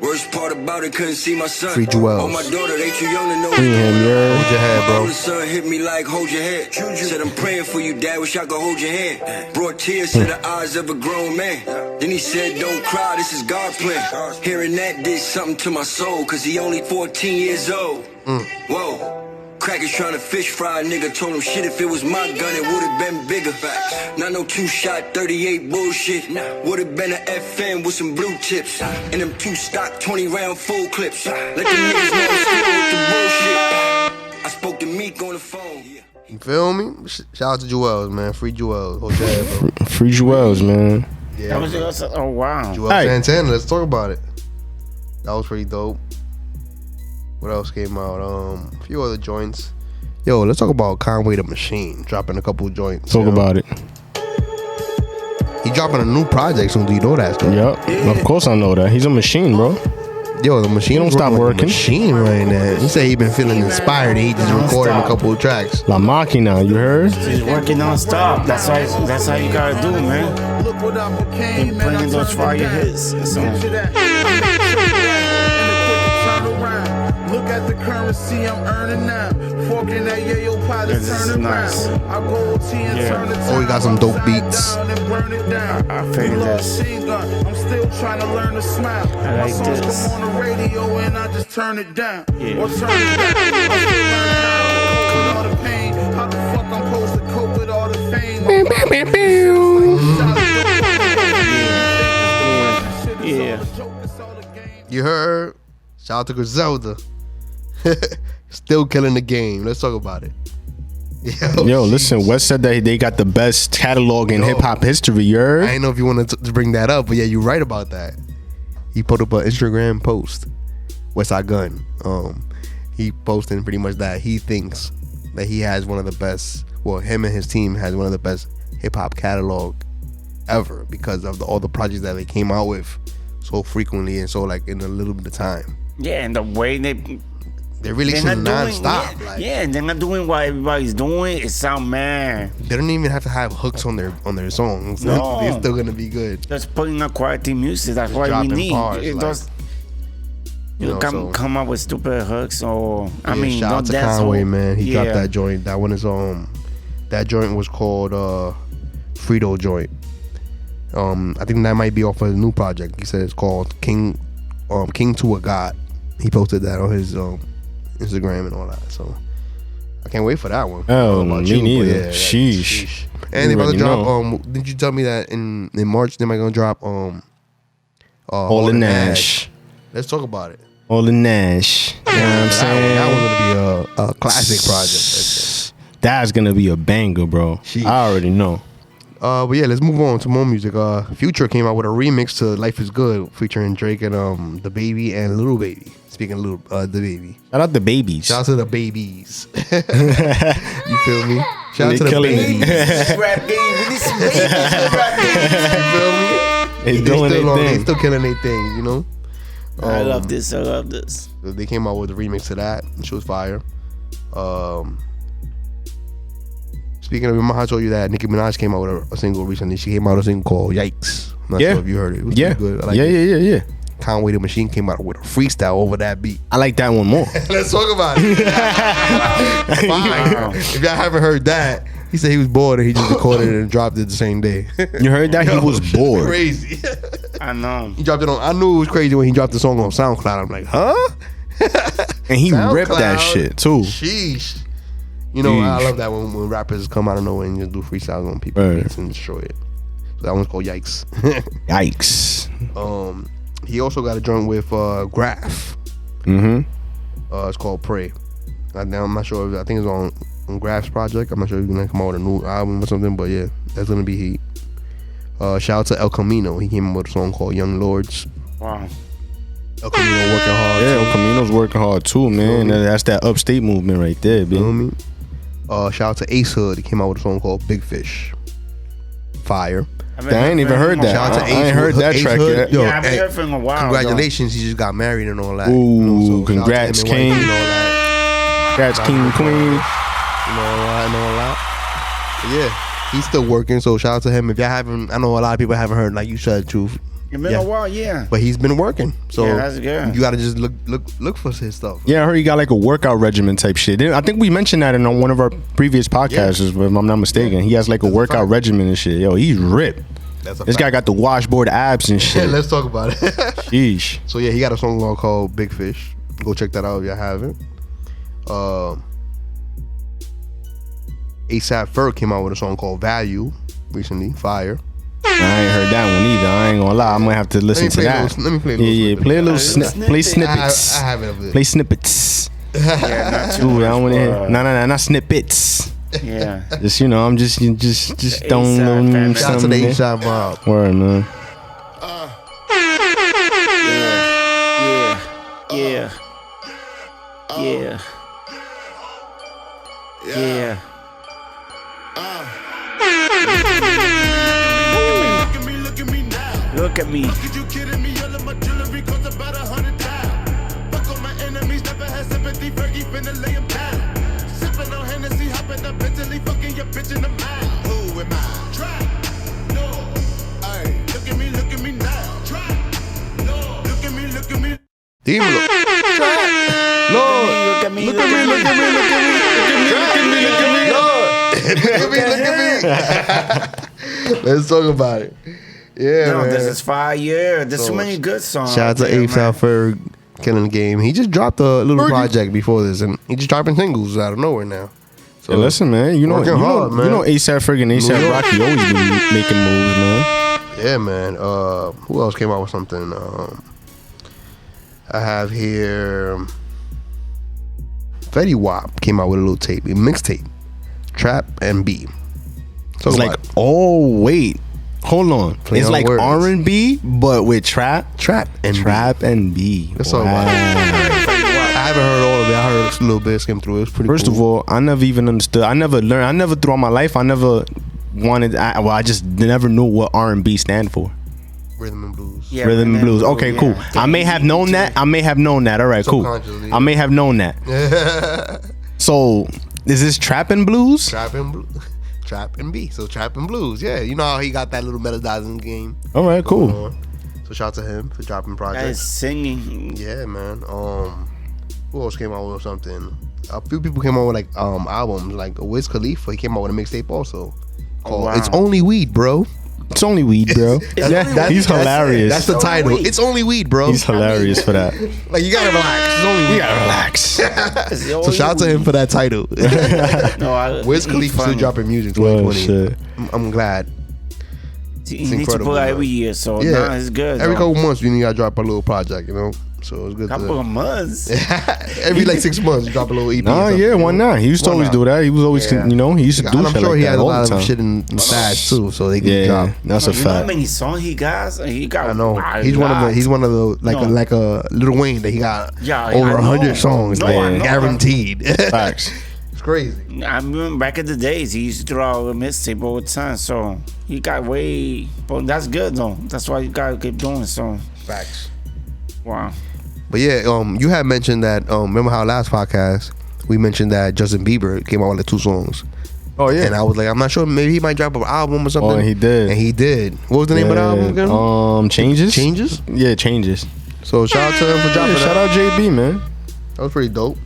H: Worst part about it, couldn't see my son.
C: Free Jewels.
H: Oh, my daughter, they too young to know.
D: Free him, yeah.
C: Hold your head, bro.
H: The son hit me like, hold your head. Said, I'm praying for you, dad. Wish I could hold your hand. Brought tears to the eyes of a grown man. Then he said, don't cry, this is God's plan. Hearing that did something to my soul, cause he only 14 years old. Whoa. Crackers trying to fish fry a nigga. Told him shit, if it was my gun, it would've been bigger. Not no 2-shot 38 bullshit. Would've been an FN with some blue tips. And them 2 stock 20 round full clips. Let the niggas know I'm still with the bullshit. I spoke to Meek on the phone.
C: You feel me? Shout out to Jewels, man. Free Jewels. Hold your head, bro.
D: Free Jewels, man.
C: Yeah.
B: That was oh, wow.
C: Jewels
D: Hey.
C: Santana. Let's talk about it. That was pretty dope. What else came out? A few other joints. Yo, let's talk about Conway the Machine dropping a couple joints.
D: Talk about it.
C: He dropping a new project soon. Do you know that? Stuff?
D: Yep. Of course I know that. He's a machine, bro.
C: Yo, the machine
D: He don't
C: is
D: stop
C: like a
D: working.
C: Machine right now. He said he been feeling inspired. And he just recording a couple of tracks.
D: La Máquina, you heard?
B: He's working non-stop. That's how you gotta do, man.
I: Look what I became,
B: Keep playing those fire hits. So.
I: Look at the currency I'm earning now. Forking that yayo pot
B: This is
I: turning
B: nice.
I: round. I go OT and
B: Yeah.
I: turn it
C: Oh, he got some dope beats.
I: down and burn it down.
B: I feel
I: We
B: this.
I: lost machine gun. I'm still trying to learn to smile.
B: I
I: My
B: like
I: songs
B: this.
I: come on the radio and I just turn it down.
B: Yeah.
I: Or turn it down. I'm still learning how to cope with all the pain. How the fuck I'm supposed to cope with all the fame?
B: Yeah.
C: You heard? Shout out to Griselda. Still killing the game. Let's talk about it.
D: Yo, listen, Wes said that they got the best catalog in
C: Yo.
D: hip hop history, you
C: I
D: heard?
C: didn't know if you wanted to bring that up, but yeah, you're right about that. He put up an Instagram post, Westside Gun. He posting pretty much that he thinks that he has one of the best. Well, him and his team has one of the best hip hop catalog ever because of all the projects that they came out with so frequently and so like in a little bit of time.
B: Yeah, and the way they're
C: releasing
B: not doing,
C: non-stop.
B: yeah,
C: Like,
B: yeah, they're not doing what everybody's doing. It sound man.
C: they don't even have to have hooks on their songs.
B: No.
C: They're still gonna be good.
B: Just putting out quality music. That's what we
C: dropping
B: need.
C: bars,
B: It
C: like,
B: does.
C: you
B: You
C: know,
B: come
C: so-
B: up with stupid hooks or I
C: Yeah,
B: mean,
C: shout
B: no,
C: out to
B: that's
C: Conway,
B: all-
C: man. He
B: yeah.
C: dropped that joint. That one is that joint was called Frito joint. I think that might be off of a new project. He said it's called King to a God. He posted that on his Instagram and all that. So I can't wait for that one. I
D: Oh,
C: don't know about
D: me
C: you, but
D: neither.
C: yeah,
D: Sheesh.
C: And they
D: You
C: about to
D: already
C: drop. Didn't you tell me that in March they might gonna drop
D: All in Nash.
C: Let's talk about it.
D: All in Nash. You know what I'm saying?
C: That one's gonna be a classic project.
D: That's gonna be a banger, bro.
C: Sheesh.
D: I already know.
C: But yeah, let's move on to more music. Future came out with a remix to "Life Is Good" featuring Drake and the Baby and Little Baby. Speaking of the Baby,
D: Shout out the babies.
C: shout out to the babies. You feel me? Shout out
D: They
C: to the
D: killing
C: babies.
D: it.
B: Rap game. We need some babies.
C: You feel me?
D: They doing
C: still
D: their
C: they
D: thing.
C: still killing their thing. You know.
B: I love this. I love this.
C: They came out with a remix to that. She was fire. Speaking of, remember how I told you that Nicki Minaj came out with a single recently? She came out with a single called "Yikes." I'm not
D: Yeah.
C: sure if you heard it. It was
D: Yeah.
C: pretty good. I like
D: Yeah.
C: it.
D: Yeah.
C: Kind Conway the Machine came out with a freestyle over that beat.
D: I like that one more.
C: Let's talk about it. Fine. If y'all haven't heard that, he said he was bored and he just recorded it and dropped it the same day.
D: You heard that? He was bored.
C: Crazy.
B: I know.
C: He dropped it on. I knew it was crazy when he dropped the song on SoundCloud. I'm like, huh?
D: And he ripped that
C: SoundCloud.
D: shit too.
C: Sheesh. You know, I love that when rappers come out of nowhere and just do freestyles on people beats and destroy it. So that one's called Yikes.
D: Yikes.
C: He also got a joint with Graph.
D: Mm-hmm.
C: It's called Pray. I'm not sure. I think it's on Graph's project. I'm not sure if he's gonna come out with a new album or something, but yeah, that's gonna be heat. Shout out to El Camino. He came up with a song called Young Lords.
B: Wow.
C: El Camino working hard.
D: Yeah,
C: too.
D: El Camino's working hard too, man. That's that upstate movement right there,
C: You know what I
D: man.
C: mean? Shout out to Ace Hood. He came out with a song called Big Fish. Fire.
D: I ain't even heard that.
C: Shout out to
D: I
C: Ace
D: ain't heard
C: Hood.
D: that
C: Ace
D: track
C: Hood,
D: yet.
C: yo,
B: Yeah, I haven't
C: hey,
B: heard from a while.
C: Congratulations, he just got married and all that.
D: Ooh,
C: shout out to
D: congrats,
C: him and
D: King.
C: wife and all that.
D: Congrats, King and Queen.
C: You know, all that. But yeah, he's still working. So shout out to him. If y'all haven't, I know a lot of people haven't heard. Like you said, the truth.
B: It's been a while, yeah.
C: But he's been working. So
B: Yeah, that's good.
C: you got to just look for his stuff.
D: Yeah, I heard he got like a workout regimen type shit. I think we mentioned that in on one of our previous podcasts, if I'm not mistaken. He has like a workout regimen and shit. Yo, he's ripped.
C: That's a
D: This
C: fact.
D: guy got the washboard abs and shit.
C: Let's talk about it.
D: Sheesh.
C: So yeah, he got a song called Big Fish. Go check that out if y'all haven't. ASAP Ferg came out with a song called Value recently. Fire.
D: I ain't heard that one either. I ain't gonna lie. I might have to listen to that.
C: Let me play a little
D: Yeah,
C: snippet.
D: play a little play
B: snippet.
D: snippets.
C: I have it of it.
D: Play snippets.
B: Yeah, not too
D: Ooh, I
B: much
D: don't want to hear.
B: for,
D: No, not snippets.
B: Yeah.
D: Just I'm just don't
B: A$AP family.
C: Shout out to the ASAP Mob.
D: Word, man.
B: Yeah. Look at me.
I: Could you kidding me? All of my jewelry cost about 100,000. Fuck on my enemies, never had sympathy. Fergie finna lay 'em down. Sipping on Hennessy, hopping up Bentley, fucking your bitch in the mouth. Who am I? Try. No. Ay, look at me now. Try. No. Look at me.
C: Dímelo. Lord.
B: Look at me.
C: Look at me. Lord. Look at me. Let's talk about it. Yeah,
B: No,
C: man.
B: this is 5 years. There's
C: So,
B: so many good songs.
C: Shout out to
B: there,
C: ASAP Ferg killing the game. He just dropped a little project before this, and he just dropping singles out of nowhere now. So
D: Hey, listen, man. You know
C: Working hard, man.
D: ASAP Ferg and
C: New
D: ASAP
C: York.
D: Rocky always be making moves, man.
C: yeah, man. Who else came out with something? I have here. Fetty Wap came out with a little tape, a mixtape, Trap and B. So
D: It's like, oh wait, hold on.
C: Play
D: It's
C: on
D: like
C: words.
D: R&B, but with trap
C: and B.
D: and B.
C: That's all
D: Wow.
C: about it. I haven't heard all of it. I heard a little bit, skimmed through it. It was pretty
D: First
C: cool.
D: of all, I never even understood. I never learned. I never throughout my life. I never wanted. I just never knew what R&B stand for.
C: Rhythm and blues.
B: Yeah,
D: Rhythm and blues. Okay,
B: yeah.
D: cool. I may have known that. All right, cool.
C: Subconsciously.
D: I may have known that. So, is this trap and blues?
C: Trap and blue. Trap and B. So Trap and blues. Yeah, you know how he got that little melodizing game.
D: All right, cool.
C: going on. So shout out to him for dropping
B: That is
C: projects.
B: singing.
C: Yeah, man. Who else came out with something? A few people came out with like albums. Like Wiz Khalifa, he came out with a mixtape also. Called
B: wow.
C: It's Only Weed, bro.
D: It's only weed, bro. He's hilarious.
C: That's the title. It's only weed, bro.
D: He's hilarious for that.
C: Like you gotta relax. It's only weed.
D: You gotta relax.
C: So shout out to him for that title.
B: No,
C: Wiz Khalifa still dropping music
D: Oh
C: 2020.
D: shit.
C: I'm glad.
B: He needs to
C: incredible,
B: pull out
C: man.
B: every year, so
C: Yeah,
B: nah, it's good.
C: Every
B: though.
C: couple months, you gotta drop a little project, you know. So it's good.
B: Couple of months.
C: Every like 6 months, you drop a little EP. or
D: Nah,
C: something,
D: yeah,
C: you
D: why
C: know?
D: not? He used to
C: Why
D: always
C: not?
D: do that. He was always,
B: Yeah.
D: you know, he used to do
C: I'm
D: shit
C: sure
D: like
C: he
D: that
C: has a
D: all
C: lot
D: the
C: of
D: time.
C: shit in the stash too, so they can
D: Yeah,
C: drop.
D: that's a
B: You know how
D: fact.
B: many songs he got? He got.
C: I know.
B: a
C: He's one of the.
B: lot.
C: He's one of the like
B: No.
C: like a Lil Wayne that he got
B: Yeah,
C: over
B: I know.
C: 100 songs,
B: No,
C: like,
B: I know.
C: guaranteed.
D: Facts.
C: It's crazy.
B: I remember back in the days, he used to throw out a mixtape all the time. So he got way. But that's good though. That's why you gotta keep doing so.
C: Facts.
B: Wow.
C: But yeah, you had mentioned that. Remember how last podcast we mentioned that Justin Bieber came out with like 2 songs.
D: Oh yeah.
C: And I was like, I'm not sure. Maybe he might drop an album or something.
D: Oh, and he did.
C: And he did. What was the name of the album again?
D: Changes.
C: Changes.
D: Yeah, changes.
C: So shout out to him for dropping
D: Shout
C: that.
D: out JB, man.
C: That was pretty dope.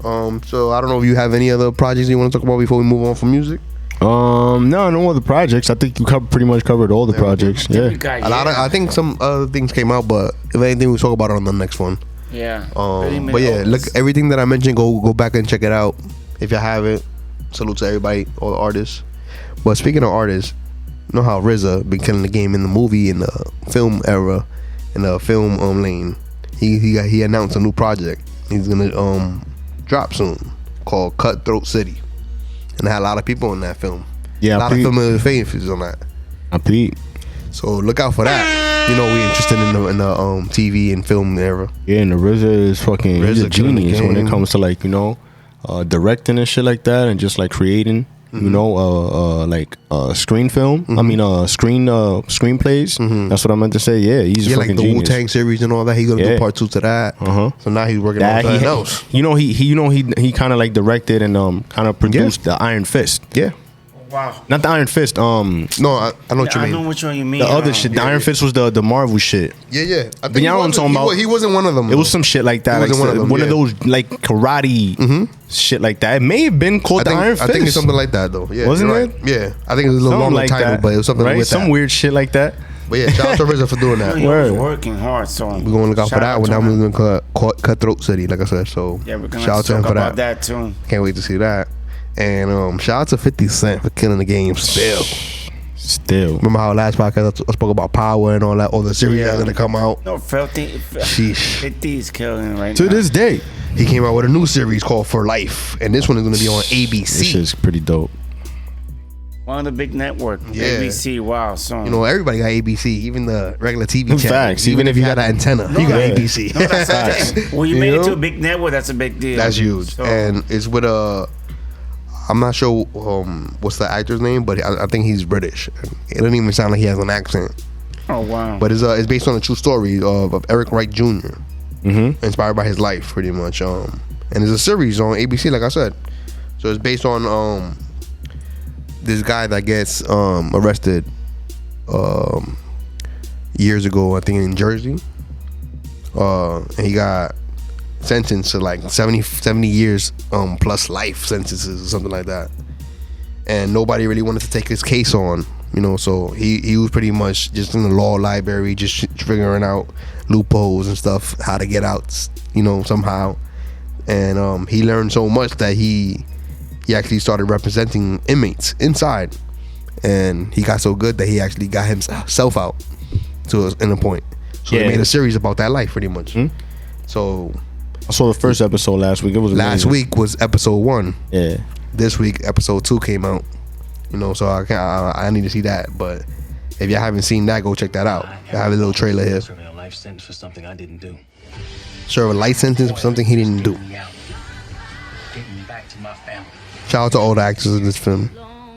C: So I don't know if you have any other projects you want to talk about before we move on from music.
D: No other projects. I think you pretty much covered all the projects. Yeah.
C: I think some other things came out, but if anything, we'll talk about it on the next one.
B: Yeah.
C: But yeah, look, everything that I mentioned, go back and check it out if you haven't. Salute to everybody, all the artists. But speaking of artists, you know how RZA been killing the game in the movie, in the film era, in the film lane. He announced a new project. He's gonna drop soon called Cutthroat City, and it had a lot of people in that film.
D: Yeah,
C: a lot of familiar faces on that.
D: I peep.
C: So look out for that. You know, we interested in the TV and film era.
D: Yeah, and the RZA is fucking he's a
C: RZA killing the
D: genius when it
C: game.
D: comes to like, you know, directing and shit like that, and just like creating, you know, like screen film. I mean, screenplays. That's what I meant to say. Yeah, he's a
C: Yeah, like
D: fucking
C: the
D: genius.
C: Wu-Tang series and all that. He's gonna do part 2 to that. So now he's working on something else.
D: You know, he kind of like directed and kind of produced the Iron Fist.
C: Yeah.
B: Wow.
D: Not the Iron Fist.
C: No, I know what you
B: I
C: mean.
B: know which one you mean.
D: The other shit. The Iron Fist was the Marvel shit.
C: Yeah. I
D: But y'all know what I'm talking about.
C: He wasn't one of them.
D: It was some shit like that.
C: He wasn't
D: Like
C: one of them,
D: one of
C: yeah.
D: those like karate shit like that. It may have been called the Iron Fist.
C: I think it's something like that though. Yeah,
D: Wasn't
C: you're
D: it?
C: right. Yeah, I think it was a little
D: Something
C: longer
D: like
C: title,
D: that.
C: but it was something
D: right?
C: with
D: Some
C: that.
D: weird shit like that.
C: But yeah, shout out to RZA for doing that.
B: He was
D: Word.
B: working hard, so
C: We're gonna look out for that one. Now we're gonna Cutthroat City, like I said. So
B: Yeah, we're gonna
C: shout out to him
B: talk
C: for
B: about
C: that.
B: that too.
C: Can't wait to see that. And shout out to 50 Cent for killing the game still.
D: Still.
C: Remember how last podcast I spoke about Power and all that, all the series that's gonna come out.
B: No, 50 is killing right
D: To
B: now.
D: this day.
C: He came out with a new series called For Life, and this one is gonna be on
D: This
C: ABC.
D: shit's pretty dope.
B: One of the big network,
C: Yeah.
B: ABC. Wow, so
C: You know, everybody got ABC, even the regular TV channel.
D: Facts.
C: Even if you had an antenna, you got
D: yeah.
C: ABC.
B: no, that's a thing. When you
C: You
B: made it
C: know?
B: to a big network, that's a big deal.
C: That's huge,
B: So,
C: and it's with I'm not sure what's the actor's name, but I think he's British. It doesn't even sound like he has an accent.
B: oh wow.
C: But it's based on a true story of Eric Wright Jr. Inspired by his life, pretty much. And it's a series on ABC, like I said. So it's based on this guy that gets arrested years ago, I think in Jersey. And he got sentenced to like 70 years plus life sentences or something like that. And nobody really wanted to take his case on, you know, so he was pretty much just in the law library, just figuring out loopholes and stuff, how to get out, you know, somehow. And he learned so much that he actually started representing inmates inside, and he got so good that he actually got himself out in a point. So they made a series about that life, pretty much. So
D: I saw the first episode last week. It was
C: last
D: amazing.
C: week was episode 1.
D: Yeah.
C: This week episode 2 came out. You know, so I need to see that. But if you haven't seen that, go check that out. I have a little trailer here.
J: Serving a life sentence for something I didn't do.
C: Serve a life sentence for something he didn't do.
J: Getting me out. Getting me back to my family.
C: Shout out to all the actors in this film,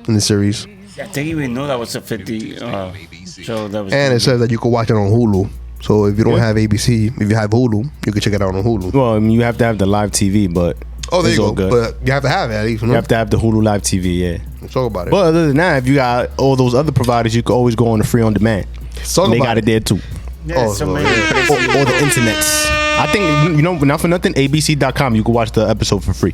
C: in this series.
B: I didn't even know that was a 50 show. That was
C: And it says that you can watch it on Hulu. So if you don't have ABC, if you have Hulu, you can check it out on Hulu.
D: Well, I mean, you have to have the live TV, but
C: Oh, there
D: it's
C: you
D: all
C: go.
D: good.
C: But you have to have it at least.
D: You have to have the Hulu live TV, yeah.
C: Let's talk about it.
D: But other than that, if you got all those other providers, you can always go on the free on demand.
C: talk
D: And they
C: about
D: got it there too.
B: Yeah, so many places.
D: Or the internets. I think, you know, not for nothing, ABC.com, you can watch the episode for free.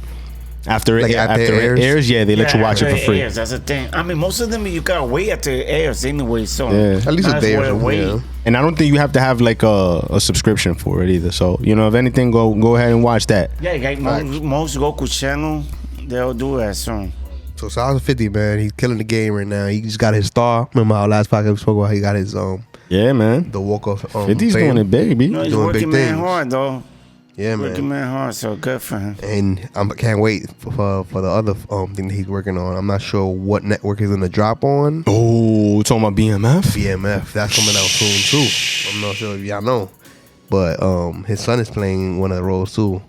D: After
C: Like
D: it
C: after it airs?
D: yeah, they let you watch it
B: after
D: for free.
B: airs, that's the thing. I mean, most of them you gotta wait after it airs anyway. So
D: Yeah.
C: At least a
B: might
C: day
B: as
C: or
B: well
C: something.
B: wait.
C: Yeah.
D: And I don't think you have to have like a subscription for it either. So, you know, if anything, go ahead and watch that.
B: Yeah, like most Goku channel, they'll do that soon.
C: So shout out to 50, man. He's killing the game right now. He just got his star. Remember how last podcast we spoke about he got his
D: Yeah, man.
C: the walk of
D: 50's
C: fame.
D: doing it big, B.
B: No, he's
C: Doing big
B: working man
C: things.
B: hard though.
C: Yeah,
B: Working
C: man.
B: man hard, so good for him.
C: And I can't wait for the other thing that he's working on. I'm not sure what network he's gonna drop on.
D: Oh, talking about BMF?
C: BMF. That's coming out soon too. I'm not sure if y'all know, but his son is playing one of the roles too.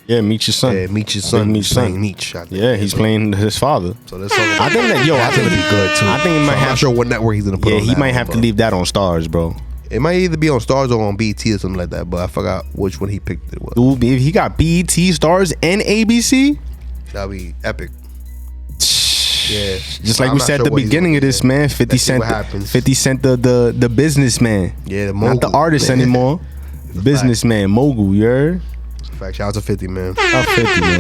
D: Yeah, Meet Your Son.
C: Yeah, Meech's son.
D: Meech's
C: He's playing
D: son.
C: Meech. I think.
D: Yeah, he's playing his father.
C: So this song,
D: I think that,
C: that's gonna be good too.
D: I think it might
C: I'm
D: have
C: not sure what network he's gonna put
D: Yeah,
C: on
D: he
C: that
D: might
C: one,
D: have to
C: but
D: leave that on Stars, bro.
C: It might either be on Stars or on BT or something like that. But I forgot which one he picked. It was.
D: Dude, if he got BET, Stars, and ABC,
C: That'd be epic. Yeah.
D: Just like
C: I'm
D: we
C: not
D: said
C: sure
D: at the
C: what he's
D: beginning
C: gonna
D: of this,
C: do.
D: man. 50
C: Let's see
D: Cent.
C: what happens.
D: 50 Cent, the businessman.
C: Yeah, the
D: Not the
C: mogul.
D: artist anymore. Businessman, mogul. You heard?
C: Fact, shout out to 50, man.
D: Shout out 50, man.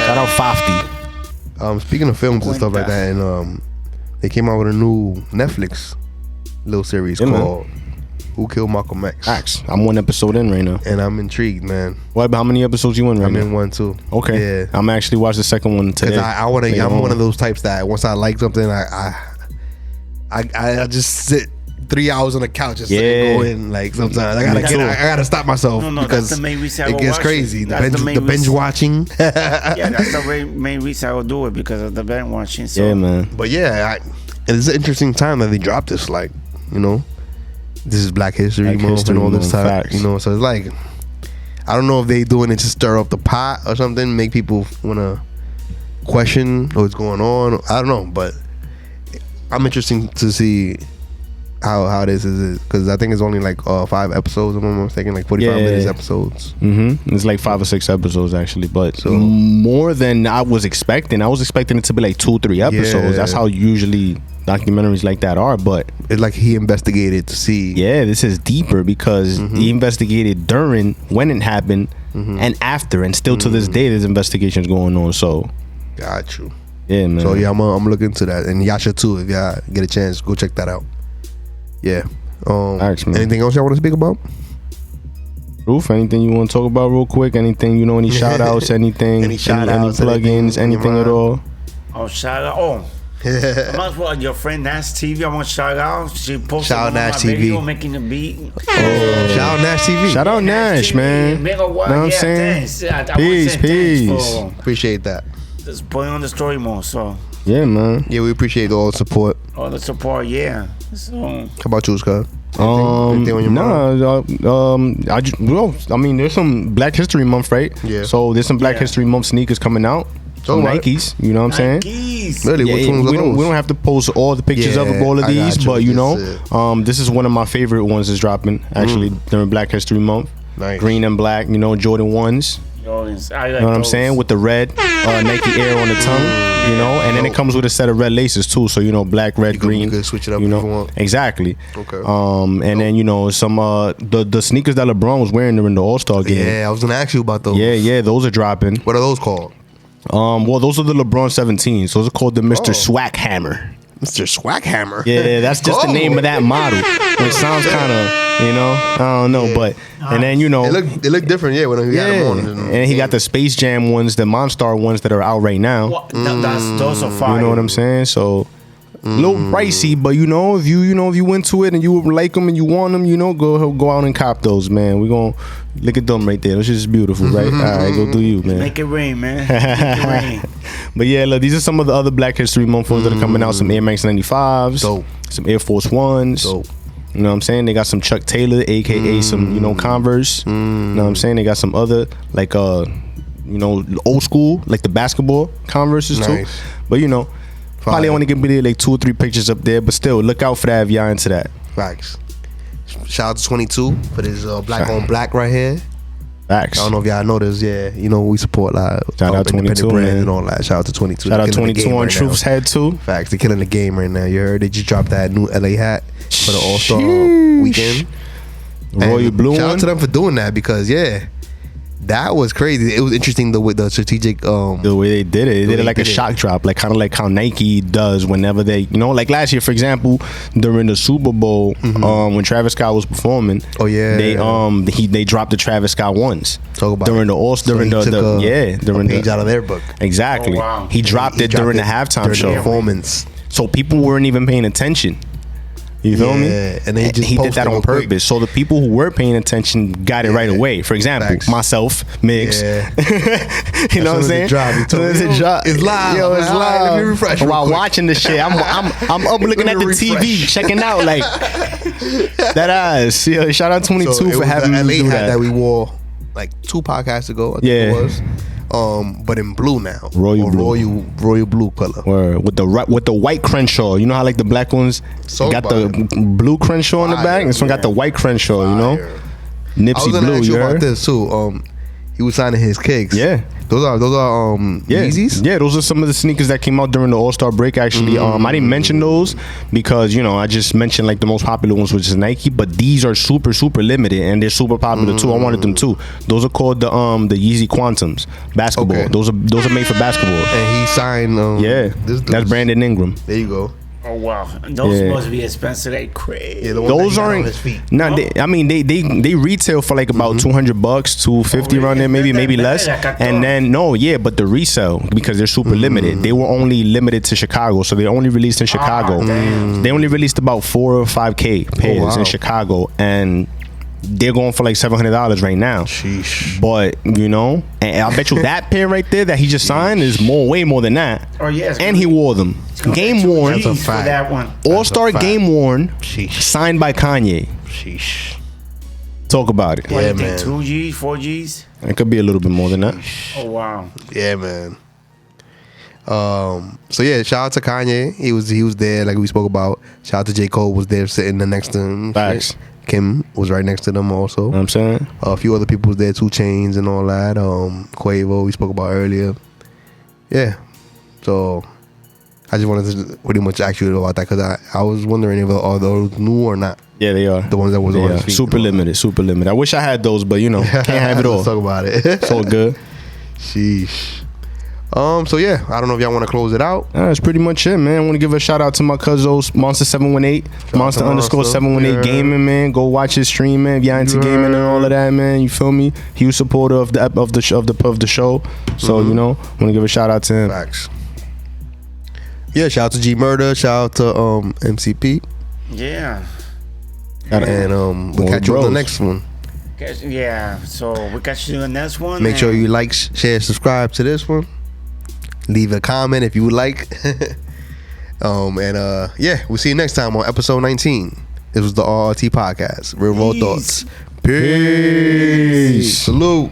D: Shout out 50.
C: Speaking of films and stuff like that, and they came out with a new Netflix little series called Who Killed Malcolm X.
D: Facts. I'm 1 episode in right now.
C: And I'm intrigued, man.
D: What? How many episodes you in right
C: I'm
D: now?
C: in 1 too.
D: Okay.
C: Yeah.
D: I'm actually watch the second one today.
C: Cause I want to. I'm one of those types that once I like something, I just sit 3 hours on the couch and go in. Like sometimes I gotta stop myself because
B: that's the main reason I
C: it
B: will
C: gets
B: watch
C: crazy.
B: it.
C: The binge watching.
B: Yeah, that's the main reason I will do it because of the binge watching. So.
D: Yeah, man.
C: But yeah, it's an interesting time that they dropped this. Like, you know, this is Black History Month and all this type.
D: Facts.
C: You know, so it's like, I don't know if they doing it to stir up the pot or something, make people want to question what's going on. I don't know, but I'm interested to see how this is, because I think it's only like 5 episodes. If I'm not mistaken, like 45 minutes episodes.
D: It's like 5 or 6 episodes actually, but more than I was expecting. I was expecting it to be like 2-3 episodes.
C: Yeah.
D: That's how usually documentaries like that are, but
C: it's like he investigated to see.
D: Yeah, this is deeper because he investigated during when it happened and after, and still to this day there's investigations going on. So
C: got you.
D: Yeah, man.
C: So yeah, I'm looking into that, and Yasha too. If y'all get a chance, go check that out. Yeah.
D: Thanks, man.
C: Anything else y'all want to speak about?
D: Roof, anything you want to talk about real quick? Anything, you know, any shout outs, anything, any plugins, anything at all?
B: Oh, shout out. Oh. I might as well, your friend Nash TV, I want to shout out. She posted
C: Shout out
B: on my
C: Nash TV.
B: video making the beat.
C: Shout out Nash TV.
D: Shout out Nash, man.
B: Know
D: what I'm saying?
B: Thanks.
D: Peace.
C: Appreciate that.
B: Just putting on the story more, so.
D: Yeah, man.
C: Yeah, we appreciate all the support.
B: All the support, yeah. So.
C: How about you, Scott?
D: I mean, there's some Black History Month, right?
C: Yeah.
D: So there's some Black History Month sneakers coming out. Some Nikes, you know what I'm saying?
B: Nikes.
C: Really?
D: Yeah,
C: Which ones
D: we
C: are those?
D: don't have to post all the pictures of all of
C: I got
D: these,
C: you.
D: but you know,
C: This
D: this is one of my favorite ones that's dropping actually during Black History Month.
C: Nice.
D: Green and black, you know, Jordan 1s.
B: I like
D: You know what I'm saying? With the red Nike Air on the tongue, you know, and then it comes with a set of red laces too. So you know, black, red, green.
C: You could switch it up
D: you know,
C: if you want.
D: Exactly.
C: Okay.
D: And then you know some the sneakers that LeBron was wearing during the All-Star game.
C: Yeah, I was gonna ask you about those.
D: Yeah, those are dropping.
C: What are those called?
D: Well, those are the LeBron 17s. Those are called the Mr. Swag Hammer.
C: Mr. Swag Hammer.
D: Yeah, that's just the name of that model. It sounds kind of, you know, I don't know, but and then you know,
C: they look different. Yeah, when he had them on.
D: and he got the Space Jam ones, the Monstar ones that are out right now.
B: Those are fire.
D: You know what I'm saying? So a little pricey, but you know, if you into it and you like them and you want them, you know, go out and cop those, man. We gonna look at them right there. Those just beautiful, right? All right, go do you, man.
B: Make it rain, man. Make it rain.
D: But yeah, look, these are some of the other Black History Month ones that are coming out. Some Air Max 95s,
C: Dope.
D: some Air Force Ones.
C: Dope.
D: You know what I'm saying? They got some Chuck Taylor, aka some, you know, Converse. You know what I'm saying? They got some other like you know, old school, like the basketball Converses
C: Nice.
D: too. But you know, probably only gonna be like 2 or 3 pictures up there, but still look out for that if y'all into that.
C: Facts. Shout out to 22 for this black on black right here.
D: Facts.
C: I don't know if y'all noticed. Yeah, you know we support like
D: Shout out 22,
C: brands
D: man.
C: and all that. Shout out to 22.
D: Shout
C: They're
D: out
C: killing the
D: 22
C: game
D: on
C: right
D: Truth's
C: now.
D: head too.
C: Facts. They're killing the game right now. You heard? They just dropped that new LA hat for the All-Star weekend.
D: Royal
C: And
D: blue
C: shout
D: one.
C: out to them for doing that because that was crazy. It was interesting the strategic
D: The way they did it, they did it like a shock drop, like kind of like how Nike does whenever they, you know, like last year, for example, during the Super Bowl, when Travis Scott was performing.
C: Oh yeah,
D: they dropped the Travis Scott ones.
C: Talk about
D: during
C: it.
D: the All
C: So
D: during
C: he
D: the
C: took
D: during
C: a page
D: the
C: out of their book.
D: exactly.
B: Oh, wow.
D: He dropped
C: He
D: it during the halftime
C: during
D: show
C: the performance.
D: so people weren't even paying attention. You feel me?
C: Yeah, and then he just
D: he did
C: posted
D: that on
C: real quick.
D: purpose. So the people who were paying attention got it right away. For example,
C: Facts.
D: myself, Migs.
C: Yeah.
D: you know what I'm saying?
C: It's live.
D: Yo, it's
C: Let
D: live.
C: me refresh real
D: While
C: quick.
D: watching the shit, I'm up looking
C: Let
D: at
C: me
D: the TV,
C: refresh.
D: checking out like that ass. Yo, shout out 22
C: So it
D: for
C: was
D: having
C: the
D: me
C: LA
D: do
C: hat
D: that.
C: that we wore like 2 podcasts ago. I think
D: Yeah.
C: it was. But in blue now.
D: Royal
C: Or
D: blue.
C: royal blue color.
D: Word. With the white Crenshaw, you know how like the black ones
C: So
D: got the blue Crenshaw on the
C: Fire,
D: back. This one got the white Crenshaw, you know.
C: Fire. I
D: Nipsey
C: was gonna
D: Blue,
C: ask you
D: you
C: about
D: heard?
C: this too. He was signing his kicks.
D: Yeah.
C: Those are Yeezys.
D: Yeah, those are some of the sneakers that came out during the All-Star break. Actually, I didn't mention those because I just mentioned like the most popular ones, which is Nike. But these are super limited and they're super popular too. I wanted them too. Those are called the Yeezy Quantums basketball.
C: Okay.
D: Those are made for basketball.
C: And he signed.
D: That's Brandon Ingram.
C: There you go.
B: Oh wow, those supposed to be expensive. They crazy.
C: Yeah, the ones
D: Those
C: that he got on
D: aren't.
C: his feet.
D: Nah, they retail for like about $200, $250 around there, maybe less. And then but the resale because they're super limited. They were only limited to Chicago, so they only released in Chicago. They only released about 4 or 5K pairs in Chicago, and they're going for like $700 right now.
C: Sheesh.
D: But and I bet you that pair right there that he just signed is way more than that.
B: Oh yeah,
D: and he wore them. Game worn.
C: That's a
B: for
C: fact.
B: that one.
D: All-Star
C: fact.
D: game worn.
C: Sheesh.
D: Signed by Kanye.
C: Sheesh.
D: Talk about it.
B: What do
C: Yeah,
B: you think?
C: man.
B: 2 G's, 4 G's?
D: It could be a little bit more than that.
B: Oh wow.
C: Yeah, man. So yeah, shout out to Kanye. He was there, like we spoke about. Shout out to J. Cole was there sitting next to him.
D: Facts.
C: Kim was right next to them also.
D: You know what I'm saying?
C: A few other people was there, 2 Chainz and all that. Quavo we spoke about earlier. Yeah. So I just wanted to pretty much ask you about that because I was wondering if are those new or not.
D: Yeah, they are.
C: The ones that was on his feet.
D: Super limited. I wish I had those, but can't have it all.
C: Let's talk about it.
D: It's all good.
C: Sheesh. So yeah, I don't know if y'all want to close it out.
D: That's pretty much it, man. I want to give a shout out to my cousins, Monster718, Monster_718 Gaming, man. Go watch his stream, man. If y'all into gaming and all of that, man, you feel me? He was supporter of the show, so want to give a shout out to him.
C: Facts. Yeah, shout out to G Murder. Shout out to MCP.
B: Yeah.
C: And we'll catch you on the next one.
B: Yeah. So we catch you on the next one.
C: Make sure you like, share, subscribe to this one. Leave a comment if you would like. We'll see you next time on episode 19. This was the RRT podcast. Real World Thoughts. Peace. Salute.